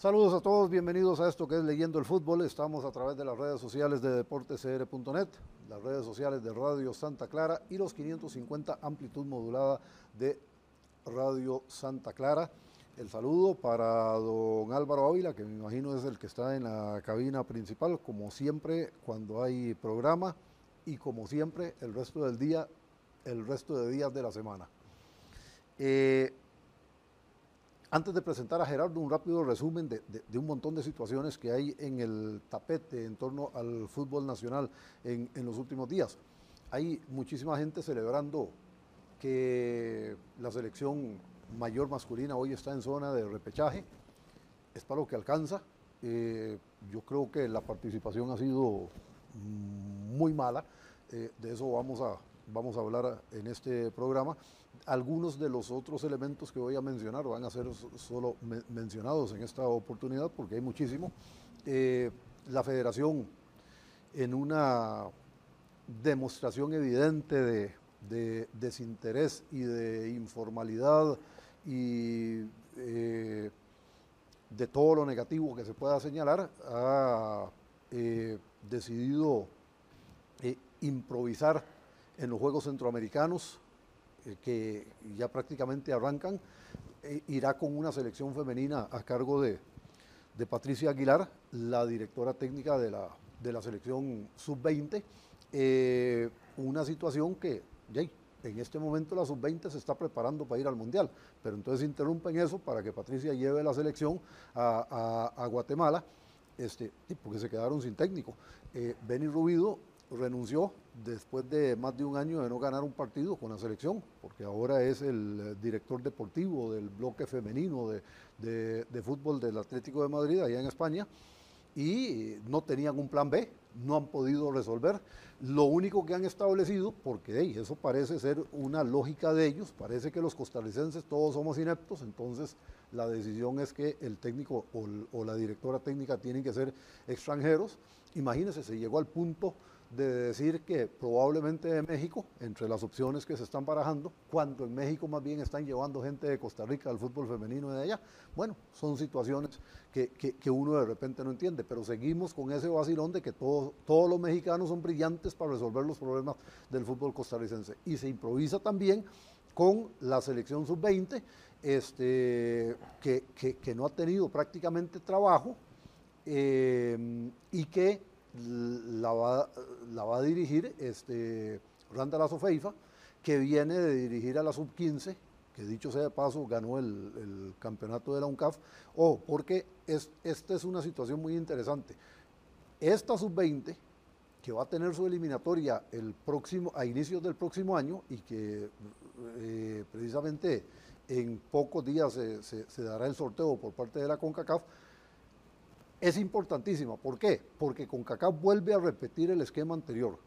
Saludos a todos, bienvenidos a esto que es Leyendo el Fútbol. Estamos a través de las redes sociales de deportescr.net, las redes sociales de Radio Santa Clara y los 550 amplitud modulada de Radio Santa Clara. El saludo para don Álvaro Ávila, que me imagino es el que está en la cabina principal, como siempre cuando hay programa y como siempre el resto del día, el resto de días de la semana. Antes de presentar a Gerardo, un rápido resumen de un montón de situaciones que hay en el tapete en torno al fútbol nacional en los últimos días. Hay muchísima gente celebrando que la selección mayor masculina hoy está en zona de repechaje, es para lo que alcanza. Yo creo que la participación ha sido muy mala, de eso vamos a hablar en este programa. Algunos de los otros elementos que voy a mencionar van a ser solo mencionados en esta oportunidad porque hay muchísimo. La federación, en una demostración evidente de desinterés y de informalidad y de todo lo negativo que se pueda señalar, ha decidido improvisar en los Juegos Centroamericanos, que ya prácticamente arrancan. Irá con una selección femenina a cargo de Patricia Aguilar, la directora técnica de la selección sub-20, una situación que en este momento la sub-20 se está preparando para ir al Mundial, pero entonces interrumpen eso para que Patricia lleve la selección a Guatemala, porque se quedaron sin técnico. Benny Rubido renunció después de más de un año de no ganar un partido con la selección, porque ahora es el director deportivo del bloque femenino de fútbol del Atlético de Madrid, allá en España, y no tenían un plan B, no han podido resolver. Lo único que han establecido, porque eso parece ser una lógica de ellos, parece que los costarricenses todos somos ineptos, entonces la decisión es que el técnico o la directora técnica tienen que ser extranjeros. Imagínense, se llegó al punto de decir que probablemente de México, entre las opciones que se están barajando, cuando en México más bien están llevando gente de Costa Rica al fútbol femenino de allá. Bueno, son situaciones que uno de repente no entiende, pero seguimos con ese vacilón de que todos los mexicanos son brillantes para resolver los problemas del fútbol costarricense. Y se improvisa también con la selección sub-20, que no ha tenido prácticamente trabajo, y que la va a dirigir Randa Lazo Feifa, que viene de dirigir a la sub-15, que dicho sea de paso ganó el campeonato de la UNCAF, porque esta es una situación muy interesante. Esta sub-20, que va a tener su eliminatoria a inicios del próximo año y que precisamente en pocos días se dará el sorteo por parte de la CONCACAF, es importantísima. ¿Por qué? Porque CONCACAF vuelve a repetir el esquema anterior.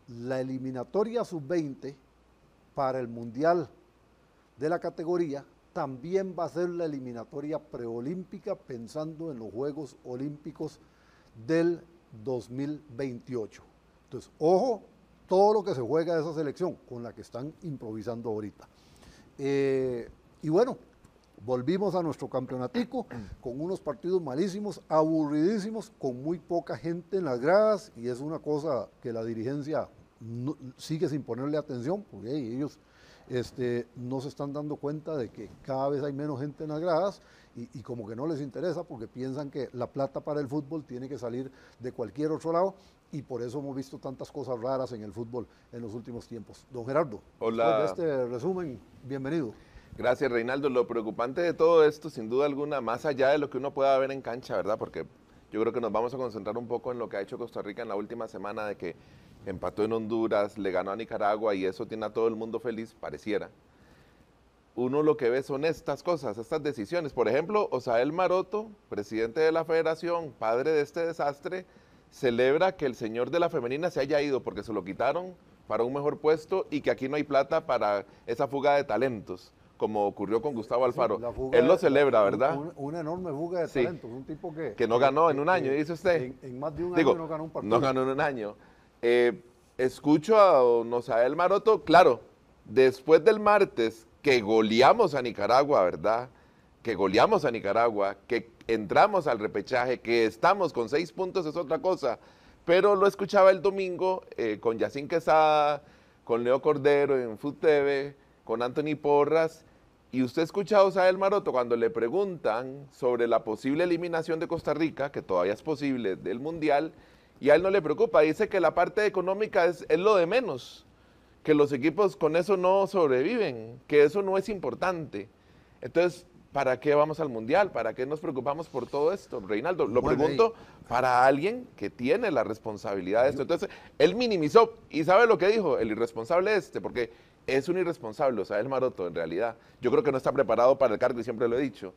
La eliminatoria sub-20 para el Mundial de la categoría también va a ser la eliminatoria preolímpica pensando en los Juegos Olímpicos del 2028. Entonces, ojo, todo lo que se juega de esa selección con la que están improvisando ahorita. Y bueno, volvimos a nuestro campeonatico con unos partidos malísimos, aburridísimos, con muy poca gente en las gradas, y es una cosa que la dirigencia sigue sin ponerle atención, porque ellos no se están dando cuenta de que cada vez hay menos gente en las gradas y como que no les interesa porque piensan que la plata para el fútbol tiene que salir de cualquier otro lado, y por eso hemos visto tantas cosas raras en el fútbol en los últimos tiempos. Don Gerardo, hola. Después de este resumen, bienvenido. Gracias, Reinaldo. Lo preocupante de todo esto, sin duda alguna, más allá de lo que uno pueda ver en cancha, ¿verdad? Porque yo creo que nos vamos a concentrar un poco en lo que ha hecho Costa Rica en la última semana, de que empató en Honduras, le ganó a Nicaragua y eso tiene a todo el mundo feliz, pareciera. Uno lo que ve son estas cosas, estas decisiones. Por ejemplo, Osael Maroto, presidente de la federación, padre de este desastre, celebra que el señor de la femenina se haya ido porque se lo quitaron para un mejor puesto y que aquí no hay plata para esa fuga de talentos, como ocurrió con Gustavo Alfaro. Sí, él lo celebra, ¿verdad? Una enorme fuga de talentos, un tipo que no ganó en un año, dice usted. En más de un año no ganó un partido. No ganó en un año. Escucho a don Osael Maroto, claro, después del martes que goleamos a Nicaragua, ¿verdad? Que goleamos a Nicaragua, que entramos al repechaje, que estamos con 6 puntos es otra cosa, pero lo escuchaba el domingo con Yacín Quesada, con Leo Cordero en Food TV, con Anthony Porras, y usted escucha a Osael Maroto cuando le preguntan sobre la posible eliminación de Costa Rica, que todavía es posible, del Mundial, y a él no le preocupa, dice que la parte económica es lo de menos, que los equipos con eso no sobreviven, que eso no es importante. Entonces, ¿para qué vamos al Mundial? ¿Para qué nos preocupamos por todo esto? Reinaldo, lo pregunto para alguien que tiene la responsabilidad de esto. Entonces, él minimizó, y ¿sabe lo que dijo? El irresponsable porque es un irresponsable, o sea, el Maroto en realidad. Yo creo que no está preparado para el cargo y siempre lo he dicho.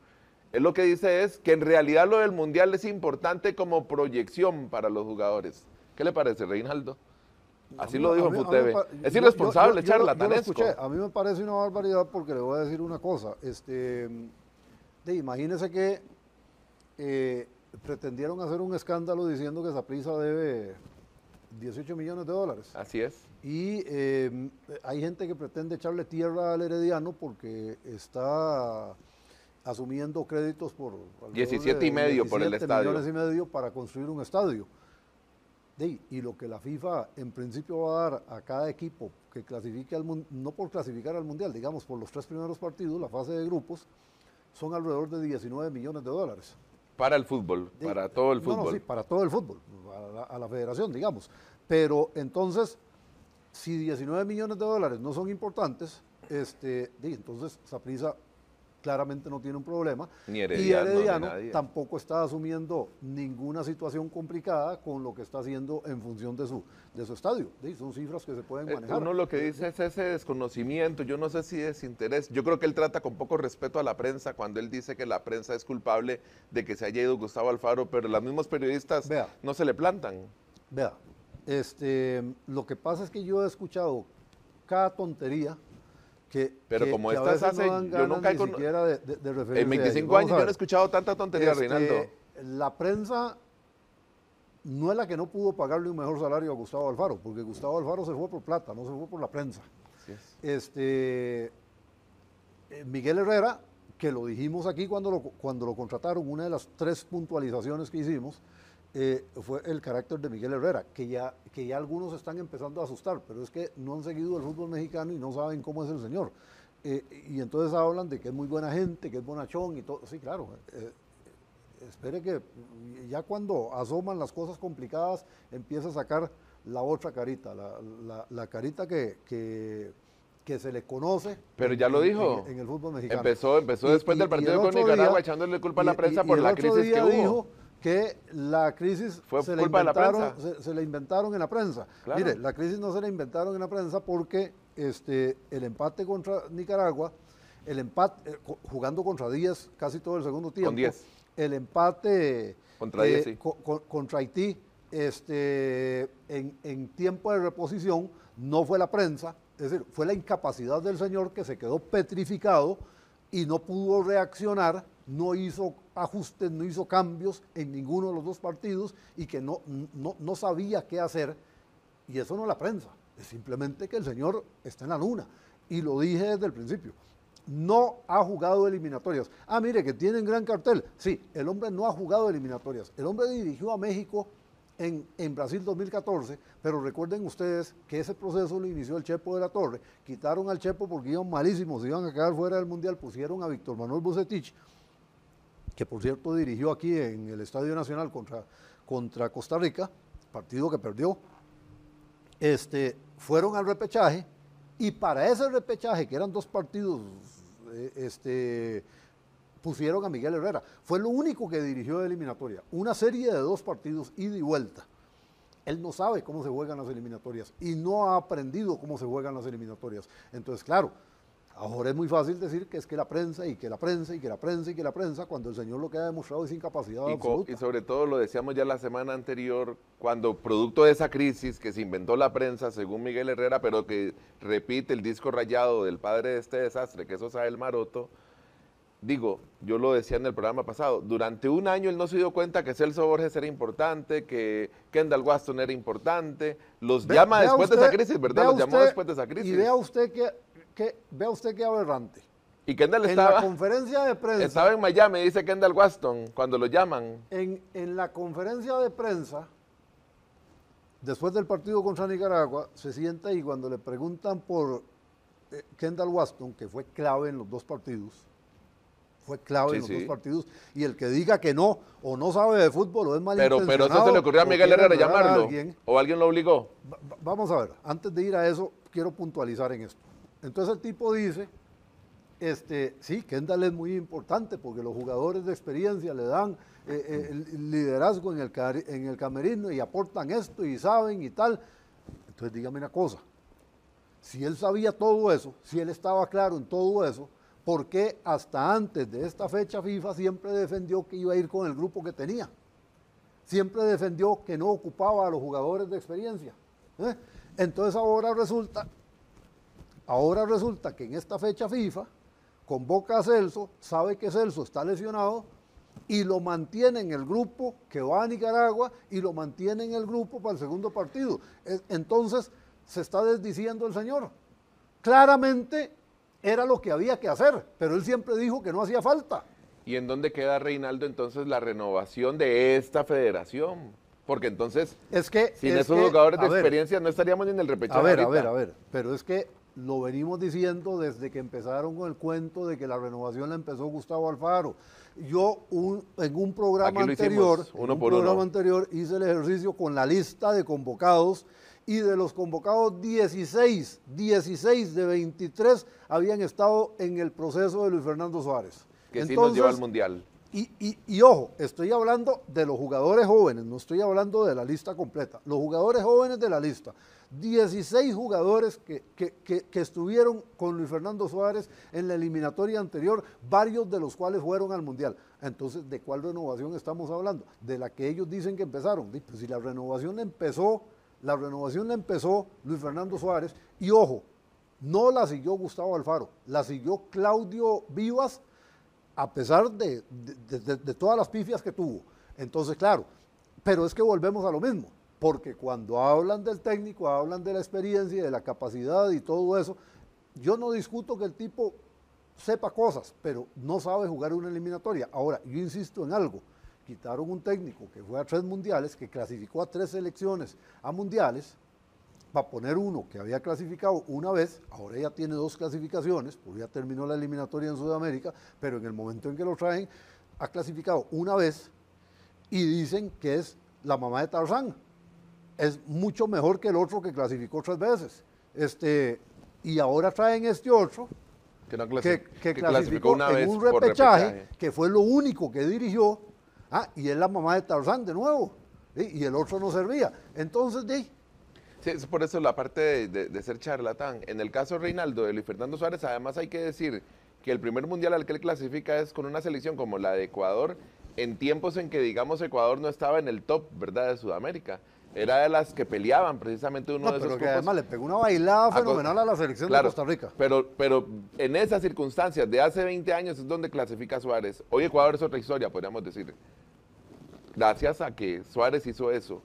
Él lo que dice es que en realidad lo del Mundial es importante como proyección para los jugadores. ¿Qué le parece, Reinaldo? Así lo dijo en FUTV. Es irresponsable, charlatanesco. A mí me parece una barbaridad porque le voy a decir una cosa. Imagínese que pretendieron hacer un escándalo diciendo que Saprissa debe 18 millones de dólares. Así es. Y hay gente que pretende echarle tierra al Herediano porque está asumiendo créditos por 17,5 por el estadio. 17,5 millones para construir un estadio. Y lo que la FIFA en principio va a dar a cada equipo que clasifique al Mundial, no por clasificar al Mundial, digamos por los 3 primeros partidos, la fase de grupos, son alrededor de 19 millones de dólares. Para el fútbol, para todo el fútbol. No, sí, para todo el fútbol, a la federación, digamos. Pero entonces, si 19 millones de dólares no son importantes, entonces Saprissa claramente no tiene un problema. Ni Herediano, y Herediano tampoco está asumiendo ninguna situación complicada con lo que está haciendo en función de su estadio. Son cifras que se pueden manejar. Uno lo que dice es ese desconocimiento, yo no sé si es interés. Yo creo que él trata con poco respeto a la prensa cuando él dice que la prensa es culpable de que se haya ido Gustavo Alfaro, pero los mismos periodistas no se le plantan. Vea, lo que pasa es que yo he escuchado cada tontería pero como estas hace, yo nunca he conocido en 25 años yo no he escuchado tanta tontería, Reinaldo. La prensa no es la que no pudo pagarle un mejor salario a Gustavo Alfaro, porque Gustavo Alfaro se fue por plata, no se fue por la prensa. Miguel Herrera, que lo dijimos aquí cuando lo contrataron, una de las 3 puntualizaciones que hicimos, fue el carácter de Miguel Herrera, que ya algunos están empezando a asustar, pero es que no han seguido el fútbol mexicano y no saben cómo es el señor. Y entonces hablan de que es muy buena gente, que es bonachón y todo. Sí, claro. Espere que ya cuando asoman las cosas complicadas, empieza a sacar la otra carita, la carita que se le conoce. Pero ya lo dijo. En el fútbol mexicano. Empezó después del partido con Nicaragua echándole culpa a la prensa por la crisis que hubo. Dijo que la crisis fue culpa de la prensa. Se la inventaron en la prensa. Claro. Mire, la crisis no se la inventaron en la prensa porque el empate contra Nicaragua, jugando contra 10 casi todo el segundo tiempo. Con 10. El empate contra, 10, sí. Contra Haití en tiempo de reposición no fue la prensa, es decir, fue la incapacidad del señor que se quedó petrificado y no pudo reaccionar, no hizo ajustes, no hizo cambios en ninguno de los 2 partidos y que no sabía qué hacer. Y eso no es la prensa, es simplemente que el señor está en la luna. Y lo dije desde el principio, no ha jugado eliminatorias. Mire, que tienen gran cartel. Sí, el hombre no ha jugado eliminatorias. El hombre dirigió a México en Brasil 2014, pero recuerden ustedes que ese proceso lo inició el Chepo de la Torre. Quitaron al Chepo porque iban malísimos, iban a quedar fuera del Mundial, pusieron a Víctor Manuel Bucetich, que por cierto dirigió aquí en el Estadio Nacional contra Costa Rica, partido que perdió. Fueron al repechaje y para ese repechaje, que eran 2 partidos, pusieron a Miguel Herrera. Fue lo único que dirigió de eliminatoria, una serie de 2 partidos, ida y vuelta. Él no sabe cómo se juegan las eliminatorias y no ha aprendido cómo se juegan las eliminatorias. Entonces, claro, ahora es muy fácil decir que es que la prensa y que la prensa y que la prensa y que la prensa, cuando el señor lo que ha demostrado es incapacidad absoluta. Y sobre todo lo decíamos ya la semana anterior, cuando producto de esa crisis que se inventó la prensa, según Miguel Herrera, pero que repite el disco rayado del padre de este desastre, que es Osael Maroto. Digo, yo lo decía en el programa pasado, durante un año él no se dio cuenta que Celso Borges era importante, que Kendall Waston era importante, llama después de esa crisis, ¿verdad? Los llamó después de esa crisis. Y vea usted que aberrante. Y Kendall En la conferencia de prensa... Estaba en Miami, dice Kendall Waston, cuando lo llaman. En la conferencia de prensa, después del partido contra Nicaragua, se sienta y cuando le preguntan por Kendall Waston, que fue clave en los dos partidos, dos partidos, y el que diga que no, o no sabe de fútbol, o es malintencionado... Pero eso se le ocurrió a Miguel Herrera llamarlo, o alguien lo obligó. Vamos a ver, antes de ir a eso, quiero puntualizar en esto. Entonces el tipo dice... sí, Kendall es muy importante porque los jugadores de experiencia le dan el liderazgo en el camerino y aportan esto y saben y tal. Entonces dígame una cosa, si él sabía todo eso, si él estaba claro en todo eso, ¿por qué hasta antes de esta fecha FIFA siempre defendió que iba a ir con el grupo que tenía? Siempre defendió que no ocupaba a los jugadores de experiencia. Entonces ahora resulta que en esta fecha FIFA convoca a Celso, sabe que Celso está lesionado y lo mantiene en el grupo que va a Nicaragua y lo mantiene en el grupo para el segundo partido. Entonces se está desdiciendo el señor. Claramente era lo que había que hacer, pero él siempre dijo que no hacía falta. ¿Y en dónde queda, Reinaldo, entonces la renovación de esta federación? Porque entonces, sin esos jugadores de experiencia no estaríamos ni en el repechaje. A ver, pero es que lo venimos diciendo desde que empezaron con el cuento de que la renovación la empezó Gustavo Alfaro. Yo en un programa anterior hice el ejercicio con la lista de convocados y de los convocados 16 de 23 habían estado en el proceso de Luis Fernando Suárez. Que sí nos lleva al Mundial. Y ojo, estoy hablando de los jugadores jóvenes, no estoy hablando de la lista completa. Los jugadores jóvenes de la lista. 16 jugadores que estuvieron con Luis Fernando Suárez en la eliminatoria anterior, varios de los cuales fueron al Mundial. Entonces, ¿de cuál renovación estamos hablando? De la que ellos dicen que empezaron. Pues si la renovación la empezó Luis Fernando Suárez, y ojo, no la siguió Gustavo Alfaro, la siguió Claudio Vivas, a pesar de todas las pifias que tuvo. Entonces, claro, pero es que volvemos a lo mismo. Porque cuando hablan del técnico, hablan de la experiencia, de la capacidad y todo eso, yo no discuto que el tipo sepa cosas, pero no sabe jugar una eliminatoria. Ahora, yo insisto en algo, quitaron un técnico que fue a 3 mundiales, que clasificó a 3 selecciones a mundiales, para poner uno que había clasificado una vez, ahora ya tiene 2 clasificaciones, porque ya terminó la eliminatoria en Sudamérica, pero en el momento en que lo traen, ha clasificado una vez y dicen que es la mamá de Tarzán. Es mucho mejor que el otro que clasificó 3 veces. Y ahora traen este otro que clasificó una vez en un repechaje, que fue lo único que dirigió, y es la mamá de Tarzán de nuevo, y el otro no servía. Entonces, sí, es por eso la parte de ser charlatán. En el caso Reinaldo, de Luis Fernando Suárez, además hay que decir que el primer mundial al que él clasifica es con una selección como la de Ecuador, en tiempos en que, digamos, Ecuador no estaba en el top, ¿verdad?, de Sudamérica. Era de las que peleaban precisamente uno de esos pero que además le pegó una bailada fenomenal a la selección de Costa Rica. Pero en esas circunstancias de hace 20 años es donde clasifica Suárez. Hoy Ecuador es otra historia, podríamos decir. Gracias a que Suárez hizo eso,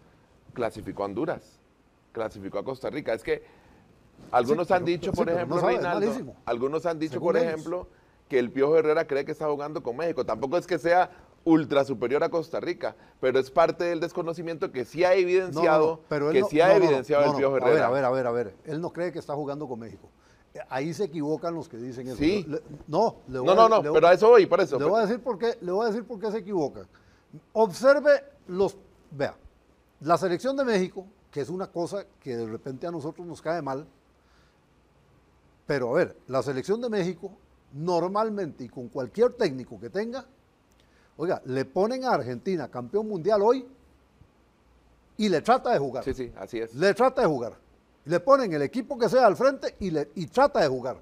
clasificó a Honduras, clasificó a Costa Rica. Es que algunos han dicho, por ejemplo, Reinaldo, algunos han dicho, por ejemplo, que el Piojo Herrera cree que está jugando con México. Tampoco es que sea ultra superior a Costa Rica, pero es parte del desconocimiento que sí ha evidenciado, el Piojo Herrera. A ver, él no cree que está jugando con México. Ahí se equivocan los que dicen eso. Sí. Pero a eso voy, por eso. Le voy a decir por qué se equivocan. Observe vea, la selección de México, que es una cosa que de repente a nosotros nos cae mal, pero a ver, la selección de México normalmente y con cualquier técnico que tenga, oiga, le ponen a Argentina campeón mundial hoy y le trata de jugar. Sí, así es. Le trata de jugar. Le ponen el equipo que sea al frente y trata de jugar.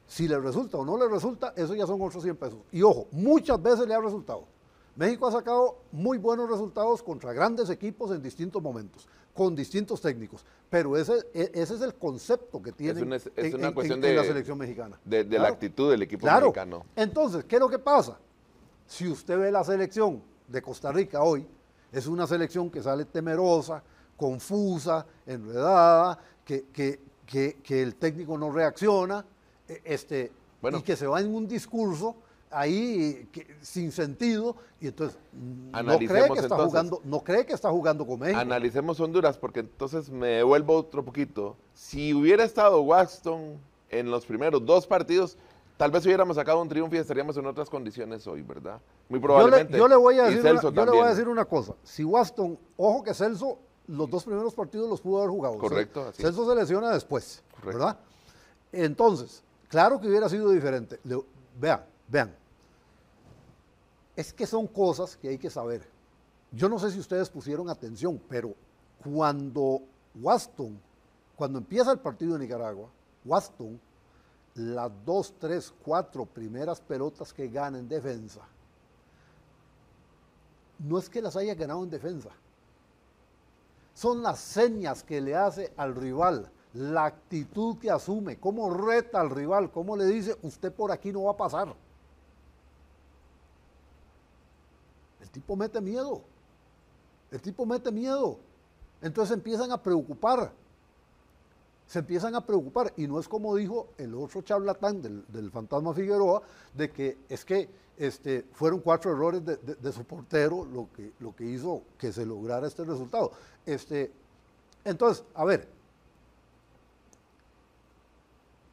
Si le resulta o no le resulta, eso ya son otros 100 pesos. Y ojo, muchas veces le ha resultado. México ha sacado muy buenos resultados contra grandes equipos en distintos momentos, con distintos técnicos. Pero ese es el concepto que tienen es una cuestión en la selección mexicana. De la actitud del equipo mexicano. Entonces, ¿qué es lo que pasa? Si usted ve la selección de Costa Rica hoy, es una selección que sale temerosa, confusa, enredada, que el técnico no reacciona, Bueno. Y que se va en un discurso ahí sin sentido, y entonces no cree que está jugando con México. Analicemos Honduras, porque entonces me devuelvo otro poquito. Si hubiera estado Waxton en los primeros 2 partidos, tal vez hubiéramos sacado un triunfo y estaríamos en otras condiciones hoy, ¿verdad? Muy probablemente. Yo le voy a decir una cosa. Si Waxton, ojo que Celso, los 2 primeros partidos los pudo haber jugado. Correcto. Así Celso se lesiona después, correcto, ¿verdad? Entonces, claro que hubiera sido diferente. Vean. Es que son cosas que hay que saber. Yo no sé si ustedes pusieron atención, pero cuando empieza el partido de Nicaragua, Waxton, las 2, 3, 4 primeras pelotas que gana en defensa, no es que las haya ganado en defensa, son las señas que le hace al rival, la actitud que asume, cómo reta al rival, cómo le dice, usted por aquí no va a pasar. El tipo mete miedo. Entonces se empiezan a preocupar. Y no es como dijo el otro charlatán del Fantasma Figueroa, de que es que fueron 4 errores de su portero lo que hizo que se lograra este resultado. Entonces, a ver,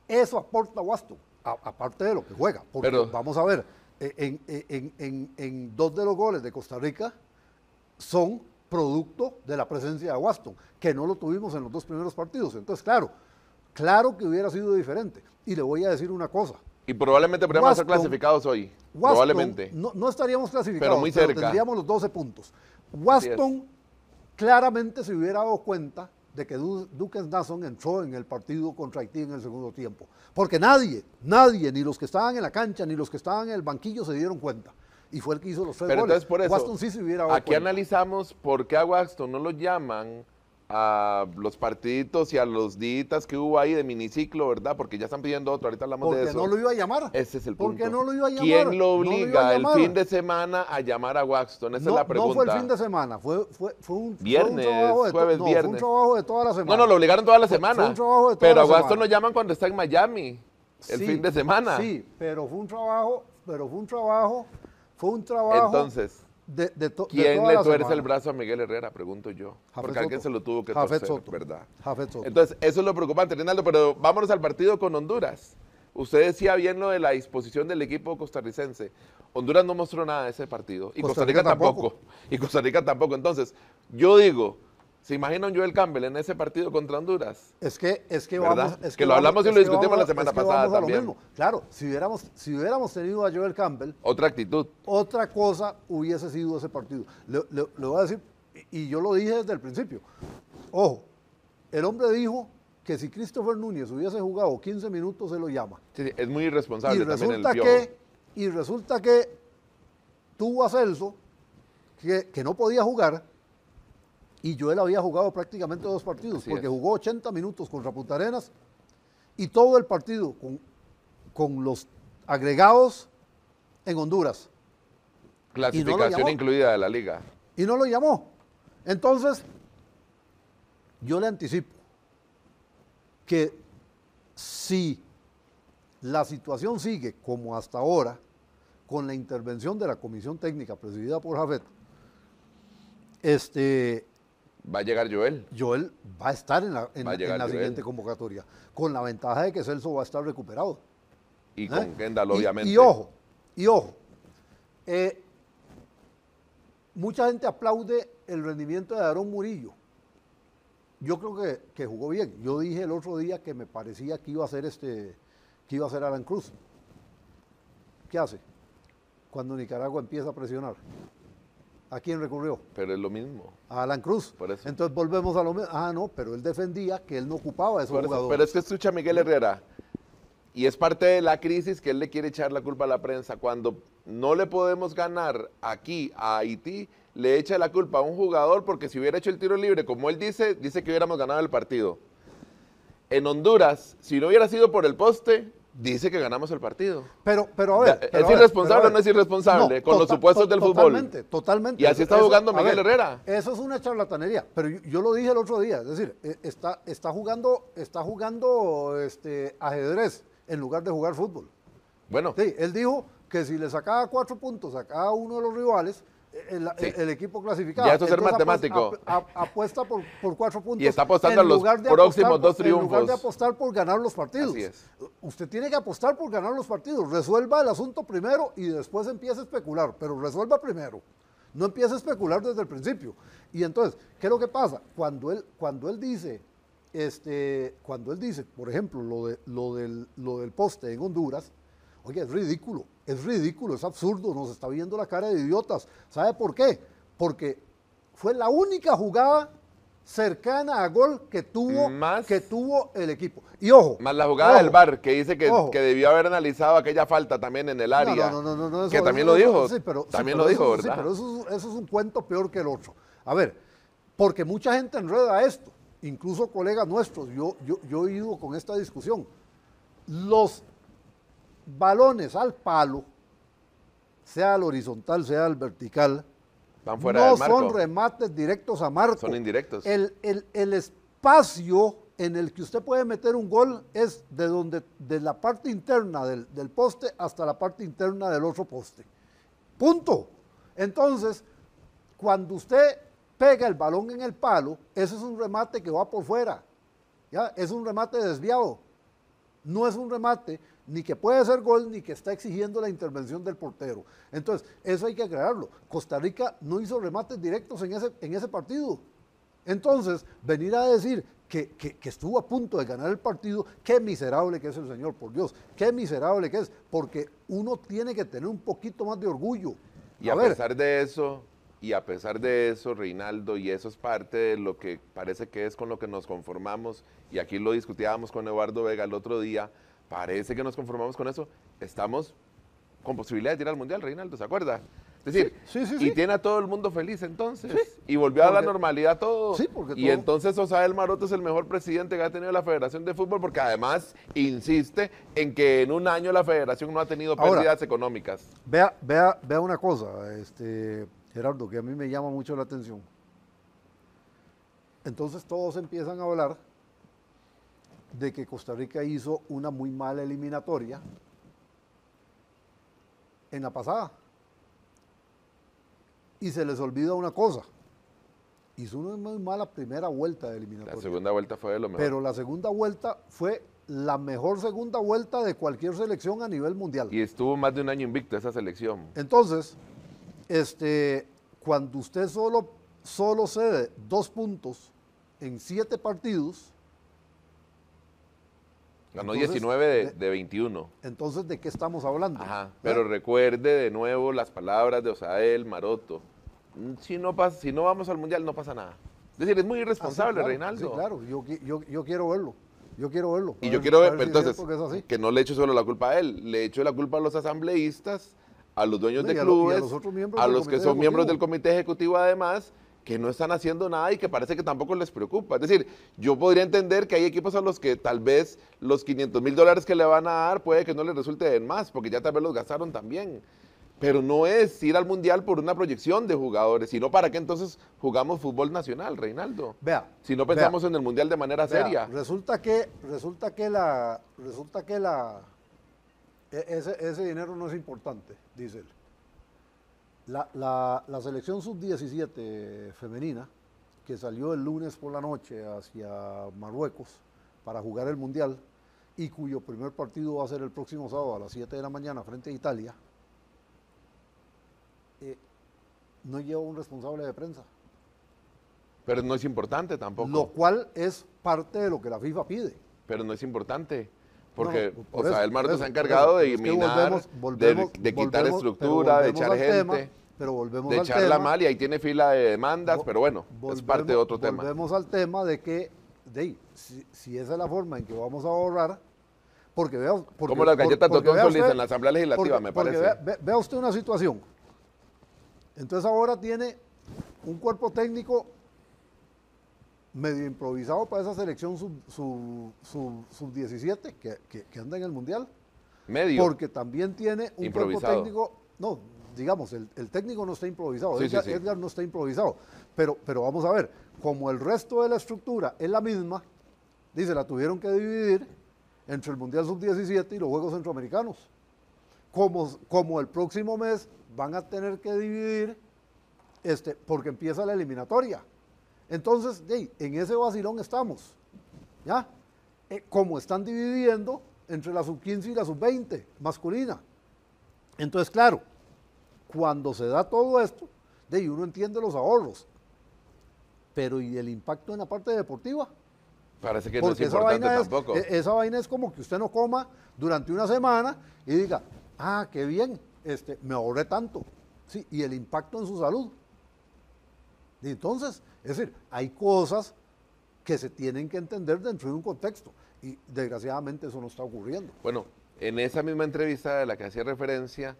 eso aporta Waxton, aparte de lo que juega. Porque vamos a ver, en 2 de los goles de Costa Rica son producto de la presencia de Waxton, que no lo tuvimos en los 2 primeros partidos. Entonces, claro que hubiera sido diferente. Y le voy a decir una cosa. Y probablemente podríamos ser clasificados hoy. Waxton, probablemente. No estaríamos clasificados, pero muy cerca. Pero tendríamos los 12 puntos. Waxton claramente se hubiera dado cuenta de que Duque Nason entró en el partido contra Haití en el segundo tiempo. Porque nadie, ni los que estaban en la cancha, ni los que estaban en el banquillo se dieron cuenta. Y fue el que hizo los 3 Pero goles. Entonces, por eso, Waxton sí se hubiera dado aquí cuenta. Analizamos por qué a Waxton no lo llaman a los partiditos y a los días que hubo ahí de miniciclo, ¿verdad? Porque ya están pidiendo otro, ahorita hablamos de eso. Porque no lo iba a llamar. Ese es el punto. Porque no lo iba a llamar. ¿Quién lo obliga el fin de semana a llamar a Waxton? Esa es la pregunta. No fue el fin de semana, fue viernes, viernes. Fue un trabajo de toda la semana. No, lo obligaron toda la semana. Fue un trabajo de toda pero la a Waxton semana. lo llaman cuando está en Miami, el fin de semana. Sí, pero fue un trabajo. Entonces, ¿quién le tuerce el brazo a Miguel Herrera? Pregunto yo. Porque alguien se lo tuvo que torcer, ¿verdad? Entonces, eso es lo preocupante, Rinaldo, pero vámonos al partido con Honduras. Usted decía bien lo de la disposición del equipo costarricense. Honduras no mostró nada de ese partido. Y Costa Rica tampoco. Entonces, yo digo, ¿se imagina un Joel Campbell en ese partido contra Honduras? Es que ¿verdad? vamos... lo hablamos y lo discutimos la semana pasada también. Claro, si hubiéramos tenido a Joel Campbell... Otra actitud. Otra cosa hubiese sido ese partido. Le voy a decir, y yo lo dije desde el principio. Ojo, el hombre dijo que si Christopher Núñez hubiese jugado 15 minutos, se lo llama. Sí, es muy irresponsable también el Piojo. Y resulta que tuvo a Celso, que no podía jugar, y Joel había jugado prácticamente 2 partidos, porque jugó 80 minutos contra Punta Arenas, y todo el partido con los agregados en Honduras. Clasificación incluida de la liga. Y no lo llamó. Entonces, yo le anticipo que si la situación sigue como hasta ahora, con la intervención de la comisión técnica presidida por Jafet, va a llegar Joel. Joel va a estar en la siguiente convocatoria, con la ventaja de que Celso va a estar recuperado. Y con Kendall, obviamente. Y ojo, mucha gente aplaude el rendimiento de Aarón Murillo. Yo creo que jugó bien. Yo dije el otro día que me parecía que iba a ser Alan Cruz. ¿Qué hace? Cuando Nicaragua empieza a presionar. ¿A quién recurrió? Pero es lo mismo. A Alan Cruz. Por eso. Entonces volvemos a lo mismo. No, pero él defendía que él no ocupaba esos jugadores. Pero es que escucha a Miguel Herrera. Y es parte de la crisis que él le quiere echar la culpa a la prensa. Cuando no le podemos ganar aquí a Haití, le echa la culpa a un jugador porque si hubiera hecho el tiro libre, como él dice que hubiéramos ganado el partido. En Honduras, si no hubiera sido por el poste, dice que ganamos el partido. Pero a ver. ¿Es irresponsable o no es irresponsable? No, con los supuestos del fútbol. Totalmente. Y así está jugando Miguel Herrera. Eso es una charlatanería. Pero yo lo dije el otro día. Es decir, está jugando ajedrez en lugar de jugar fútbol. Bueno. Sí, él dijo que si le sacaba 4 puntos a cada uno de los rivales, el equipo clasificaba. Ya eso es ser Entonces, matemático. apuesta por 4 puntos. Y está apostando a los próximos 2 triunfos. En lugar de apostar por ganar los partidos. Así es. Usted tiene que apostar por ganar los partidos. Resuelva el asunto primero y después empieza a especular. Pero resuelva primero. No empiece a especular desde el principio. Y entonces, ¿qué es lo que pasa? Cuando él dice, por ejemplo, lo del poste en Honduras, oye, es ridículo, es absurdo, nos está viendo la cara de idiotas. ¿Sabe por qué? Porque fue la única jugada cercana a gol que tuvo el equipo. Y ojo. Más la jugada del VAR, que dice que debió haber analizado aquella falta también en el área. No, que también lo dijo. Sí, pero ¿verdad? Sí, pero eso es un cuento peor que el otro. A ver, porque mucha gente enreda esto, incluso colegas nuestros, yo he ido con esta discusión. Los balones al palo, sea al horizontal, sea al vertical, van fuera del marco. Son remates directos a marco. Son indirectos. El espacio en el que usted puede meter un gol es de la parte interna del poste hasta la parte interna del otro poste. Punto. Entonces, cuando usted pega el balón en el palo, ese es un remate que va por fuera. ¿Ya? Es un remate desviado. No es un remate ni que puede ser gol, ni que está exigiendo la intervención del portero. Entonces, eso hay que aclararlo. Costa Rica no hizo remates directos en ese partido. Entonces, venir a decir que estuvo a punto de ganar el partido, qué miserable que es el señor, por Dios, qué miserable que es, porque uno tiene que tener un poquito más de orgullo. Y a pesar de eso, Reinaldo, y eso es parte de lo que parece que es con lo que nos conformamos, y aquí lo discutíamos con Eduardo Vega el otro día, parece que nos conformamos con eso, estamos con posibilidades de ir al Mundial, Reinaldo, ¿se acuerda? Es decir, sí. Y tiene a todo el mundo feliz entonces, y volvió a la normalidad todo, y entonces Osael Maroto es el mejor presidente que ha tenido la Federación de Fútbol, porque además insiste en que en un año la Federación no ha tenido pérdidas económicas. Vea una cosa, Gerardo, que a mí me llama mucho la atención. Entonces todos empiezan a hablar de que Costa Rica hizo una muy mala eliminatoria en la pasada. Y se les olvida una cosa. Hizo una muy mala primera vuelta de eliminatoria. La segunda vuelta fue de lo mejor. Pero la segunda vuelta fue la mejor segunda vuelta de cualquier selección a nivel mundial. Y estuvo más de un año invicto esa selección. Entonces, cuando usted solo cede 2 puntos en 7 partidos. Ganó entonces, 19 de 21. Entonces, ¿de qué estamos hablando? Ajá, pero recuerde de nuevo las palabras de Osael Maroto. Si no vamos al Mundial, no pasa nada. Es decir, es muy irresponsable, claro, Reinaldo. Sí, claro, yo quiero verlo. Yo quiero verlo. Y yo quiero ver, entonces, que no le echo solo la culpa a él, le echo la culpa a los asambleístas, a los dueños de clubes, a los que son miembros del comité ejecutivo además, que no están haciendo nada y que parece que tampoco les preocupa. Es decir, yo podría entender que hay equipos a los que tal vez los $500,000 que le van a dar puede que no les resulte de más, porque ya tal vez los gastaron también. Pero no es ir al Mundial por una proyección de jugadores, sino para qué entonces jugamos fútbol nacional, Reinaldo. Vea. Si no pensamos en el Mundial de manera seria. Resulta que ese dinero no es importante, dice él. La selección sub-17 femenina, que salió el lunes por la noche hacia Marruecos para jugar el Mundial y cuyo primer partido va a ser el próximo sábado a las 7 de la mañana frente a Italia, no lleva un responsable de prensa. Pero no es importante tampoco. Lo cual es parte de lo que la FIFA pide. Pero no es importante. Porque Osael Maroto se ha encargado de eliminar, de quitar estructura, de echar gente, de echarla mal, y ahí tiene fila de demandas, pero bueno, es parte de otro tema. Volvemos al tema de que, si esa es la forma en que vamos a ahorrar, porque vea... Como las galletas de Don Solís en la Asamblea Legislativa, me parece. Vea usted una situación. Entonces ahora tiene un cuerpo técnico medio improvisado para esa selección sub-17 que anda en el Mundial. Medio. Porque también tiene un cuerpo técnico, no, digamos, el técnico no está improvisado, sí, Edgar no está improvisado, pero vamos a ver, como el resto de la estructura es la misma, dice, la tuvieron que dividir entre el Mundial sub-17 y los Juegos Centroamericanos. como el próximo mes van a tener que dividir, porque empieza la eliminatoria. Entonces, en ese vacilón estamos, ¿ya? Como están dividiendo entre la sub-15 y la sub-20 masculina. Entonces, claro, cuando se da todo esto, uno entiende los ahorros, pero ¿y el impacto en la parte deportiva? Parece que no es importante tampoco. Esa vaina es como que usted no coma durante una semana y diga, qué bien, me ahorré tanto, sí, y el impacto en su salud. Y entonces, es decir, hay cosas que se tienen que entender dentro de un contexto, y desgraciadamente eso no está ocurriendo. Bueno, en esa misma entrevista de la que hacía referencia,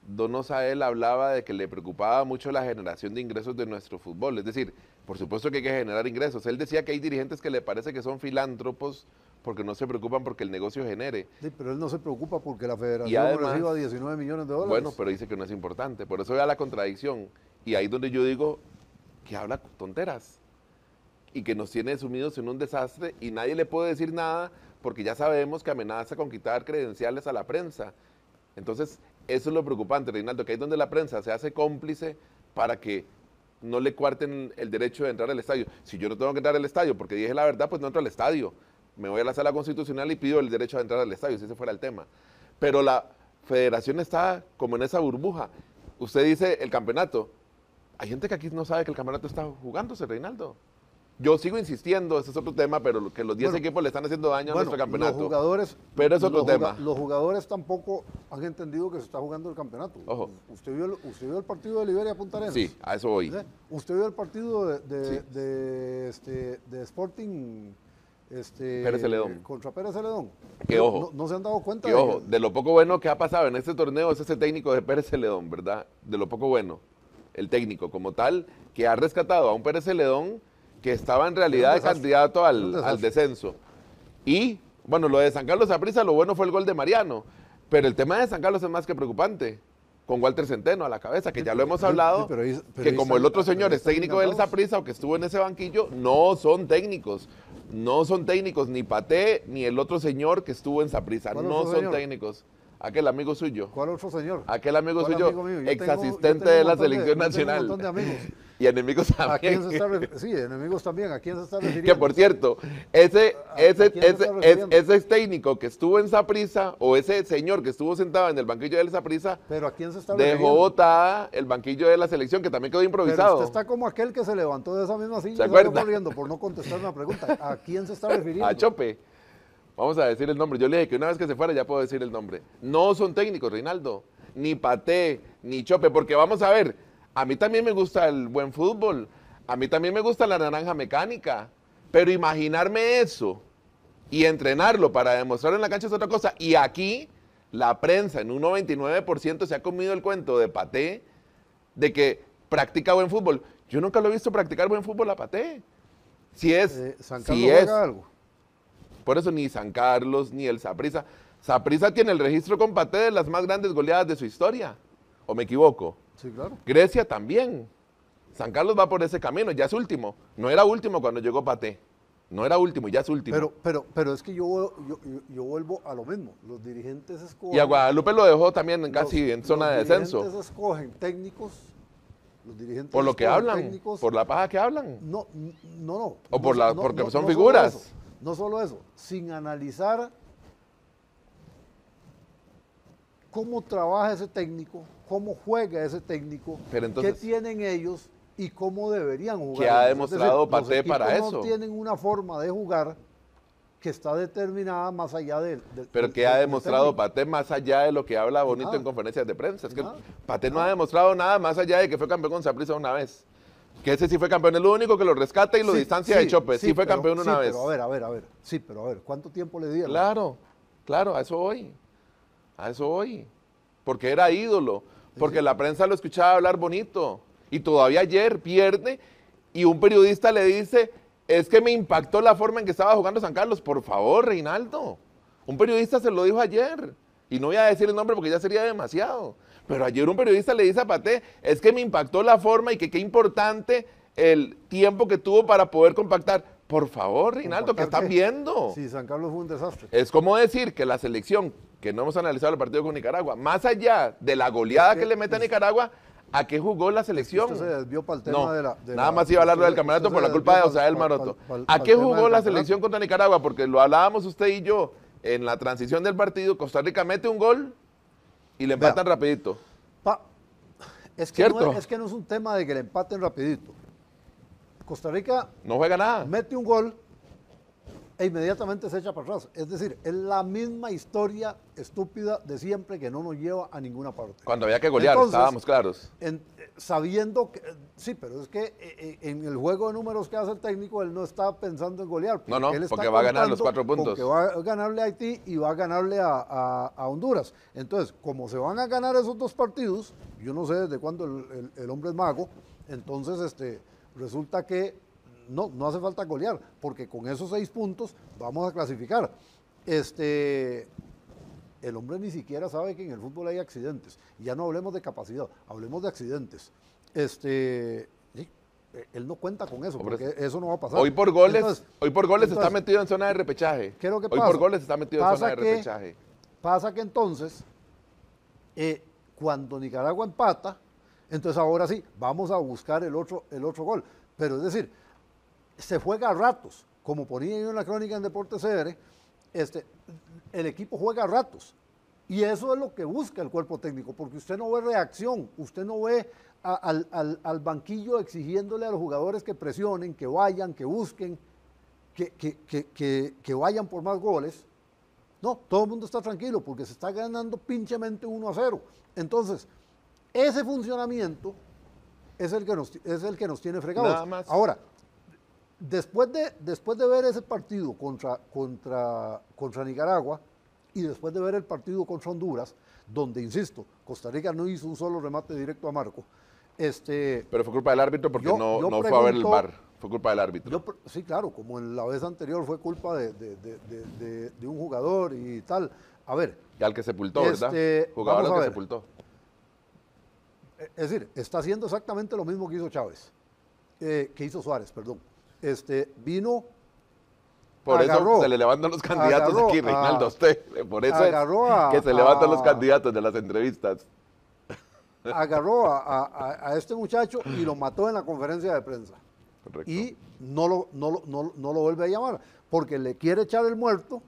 Don Osael hablaba de que le preocupaba mucho la generación de ingresos de nuestro fútbol. Es decir, por supuesto que hay que generar ingresos. Él decía que hay dirigentes que le parece que son filántropos porque no se preocupan porque el negocio genere. Sí, pero él no se preocupa porque la federación además, reciba 19 millones de dólares. Bueno, pero dice que no es importante. Por eso vea la contradicción. Y ahí donde yo digo que habla tonteras y que nos tiene sumidos en un desastre y nadie le puede decir nada porque ya sabemos que amenaza con quitar credenciales a la prensa. Entonces, eso es lo preocupante, Reinaldo, que ahí donde la prensa se hace cómplice para que no le cuarten el derecho de entrar al estadio. Si yo no tengo que entrar al estadio porque dije la verdad, pues no entro al estadio. Me voy a la sala constitucional y pido el derecho de entrar al estadio, si ese fuera el tema. Pero la federación está como en esa burbuja. Usted dice el campeonato. Hay gente que aquí no sabe que el campeonato está jugándose, Reinaldo. Yo sigo insistiendo, ese es otro tema, pero que los 10 equipos le están haciendo daño a nuestro campeonato. Los jugadores, pero es otro tema. Los jugadores tampoco han entendido que se está jugando el campeonato. Ojo. ¿Usted vio el partido de Liberia Punta Arenas? Sí, a eso voy. ¿Usted vio el partido de Sporting Pérez Celedón contra Pérez Celedón? Que ojo. No se han dado cuenta. Que ojo, de lo poco bueno que ha pasado en este torneo es ese técnico de Pérez Celedón, ¿verdad? De lo poco bueno. El técnico como tal, que ha rescatado a un Pérez Celedón que estaba en realidad candidato al descenso. Y, bueno, lo de San Carlos Saprissa, lo bueno fue el gol de Mariano, pero el tema de San Carlos es más que preocupante, con Walter Centeno a la cabeza, que ya lo hemos hablado, que como el otro señor es técnico del Saprissa o que estuvo en ese banquillo, no son técnicos, ni Paté, ni el otro señor que estuvo en Saprissa, no son técnicos. Aquel amigo suyo. ¿Cuál otro señor? Aquel amigo suyo, ex asistente de la selección nacional. Un montón de amigos. Y enemigos también. ¿A quién se está sí, enemigos también. ¿A quién se está refiriendo? Que por cierto, ese técnico que estuvo en Saprissa, o ese señor que estuvo sentado en el banquillo del Saprissa, ¿pero a quién se está refiriendo? dejó botada el banquillo de la selección, que también quedó improvisado. Pero usted está como aquel que se levantó de esa misma silla ¿Se acuerda? corriendo por no contestar una pregunta. ¿A quién se está refiriendo? A Chope. Vamos a decir el nombre. Yo le dije que una vez que se fuera ya puedo decir el nombre. No son técnicos, Reinaldo. Ni Paté, ni Chope. Porque vamos a ver, a mí también me gusta el buen fútbol. A mí también me gusta la naranja mecánica. Pero imaginarme eso y entrenarlo para demostrarlo en la cancha es otra cosa. Y aquí la prensa en un 99% se ha comido el cuento de Paté de que practica buen fútbol. Yo nunca lo he visto practicar buen fútbol a Paté. Si es... ¿San Carlos juega algo? Por eso ni San Carlos ni el Saprissa. Saprissa tiene el registro con Paté de las más grandes goleadas de su historia. ¿O me equivoco? Sí, claro. Grecia también. San Carlos va por ese camino, ya es último. No era último cuando llegó Paté. No era último, ya es último. Pero es que yo vuelvo a lo mismo. Los dirigentes escogen... Y a Guadalupe lo dejó también casi en zona de descenso. Los dirigentes escogen técnicos. Los dirigentes por lo que hablan, técnicos, por la paja que hablan. No. O por porque son figuras. No solo eso, sin analizar cómo trabaja ese técnico, cómo juega ese técnico, entonces, qué tienen ellos y cómo deberían jugar. ¿Qué ha demostrado Paté para eso? No tienen una forma de jugar que está determinada más allá del... Pero ¿qué ha demostrado Paté más allá de lo que habla bonito en conferencias de prensa? Es que Paté no ha demostrado nada más allá de que fue campeón con Saprissa una vez. Que ese sí fue campeón, es lo único que lo rescata y lo distancia de Chope. Sí fue campeón una vez. Pero a ver. Sí, pero a ver, ¿cuánto tiempo le dieron? Claro, a eso voy. Porque era ídolo, porque la prensa lo escuchaba hablar bonito. Y todavía ayer pierde y un periodista le dice, es que me impactó la forma en que estaba jugando San Carlos. Por favor, Reinaldo. Un periodista se lo dijo ayer. Y no voy a decir el nombre porque ya sería demasiado. Pero ayer un periodista le dice a Paté, es que me impactó la forma y que qué importante el tiempo que tuvo para poder compactar. Por favor, Reinaldo, ¿qué están viendo? Sí, San Carlos fue un desastre. Es como decir que la selección, que no hemos analizado el partido con Nicaragua, más allá de la goleada que le mete a Nicaragua, ¿a qué jugó la selección? Usted se desvió para el tema nada más iba a hablar del campeonato por la culpa de Osael Maroto. ¿A qué jugó la selección contra Nicaragua? Porque lo hablábamos usted y yo en la transición del partido. Costa Rica mete un gol y le empatan rapidito. Es que no es un tema de que le empaten rapidito. Costa Rica no juega nada. Mete un gol e inmediatamente se echa para atrás. Es decir, es la misma historia estúpida de siempre que no nos lleva a ninguna parte. Cuando había que golear, entonces, estábamos claros. Sabiendo que, sí, pero es que en el juego de números que hace el técnico, él no está pensando en golear. Porque va a ganar los 4 puntos. Porque va a ganarle a Haití y va a ganarle a Honduras. Entonces, como se van a ganar esos 2 partidos, yo no sé desde cuándo el hombre es mago, entonces resulta que no hace falta golear, porque con esos 6 puntos vamos a clasificar. El hombre ni siquiera sabe que en el fútbol hay accidentes. Ya no hablemos de capacidad, hablemos de accidentes. Él no cuenta con eso, porque eso no va a pasar. Hoy por goles está metido en zona de repechaje. ¿Qué es lo que pasa? Hoy por goles está metido en zona de repechaje. Pasa que entonces, cuando Nicaragua empata, entonces ahora sí, vamos a buscar el otro gol. Pero es decir, se juega a ratos, como ponía yo en la crónica en Deportes CR, el equipo juega a ratos. Y eso es lo que busca el cuerpo técnico, porque usted no ve reacción, usted no ve al banquillo exigiéndole a los jugadores que presionen, que vayan, que busquen, que vayan por más goles. No, todo el mundo está tranquilo porque se está ganando pinchemente 1-0. Entonces, ese funcionamiento es el que nos tiene fregados. Nada más. Ahora, después de ver ese partido contra Nicaragua y después de ver el partido contra Honduras, donde, insisto, Costa Rica no hizo un solo remate directo a marco. Pero fue culpa del árbitro porque no fue a ver el VAR. Fue culpa del árbitro. Sí, claro, como en la vez anterior fue culpa de un jugador y tal. A ver. Y al que sepultó, ¿verdad? Jugador al que sepultó. Es decir, está haciendo exactamente lo mismo que hizo Chávez, que hizo Suárez, perdón. Vino. Por eso se le levantan los candidatos aquí, Reinaldo, a usted. Por eso que se levantan los candidatos de las entrevistas. Agarró a este muchacho y lo mató en la conferencia de prensa. Correcto. Y no lo vuelve a llamar, porque le quiere echar el muerto.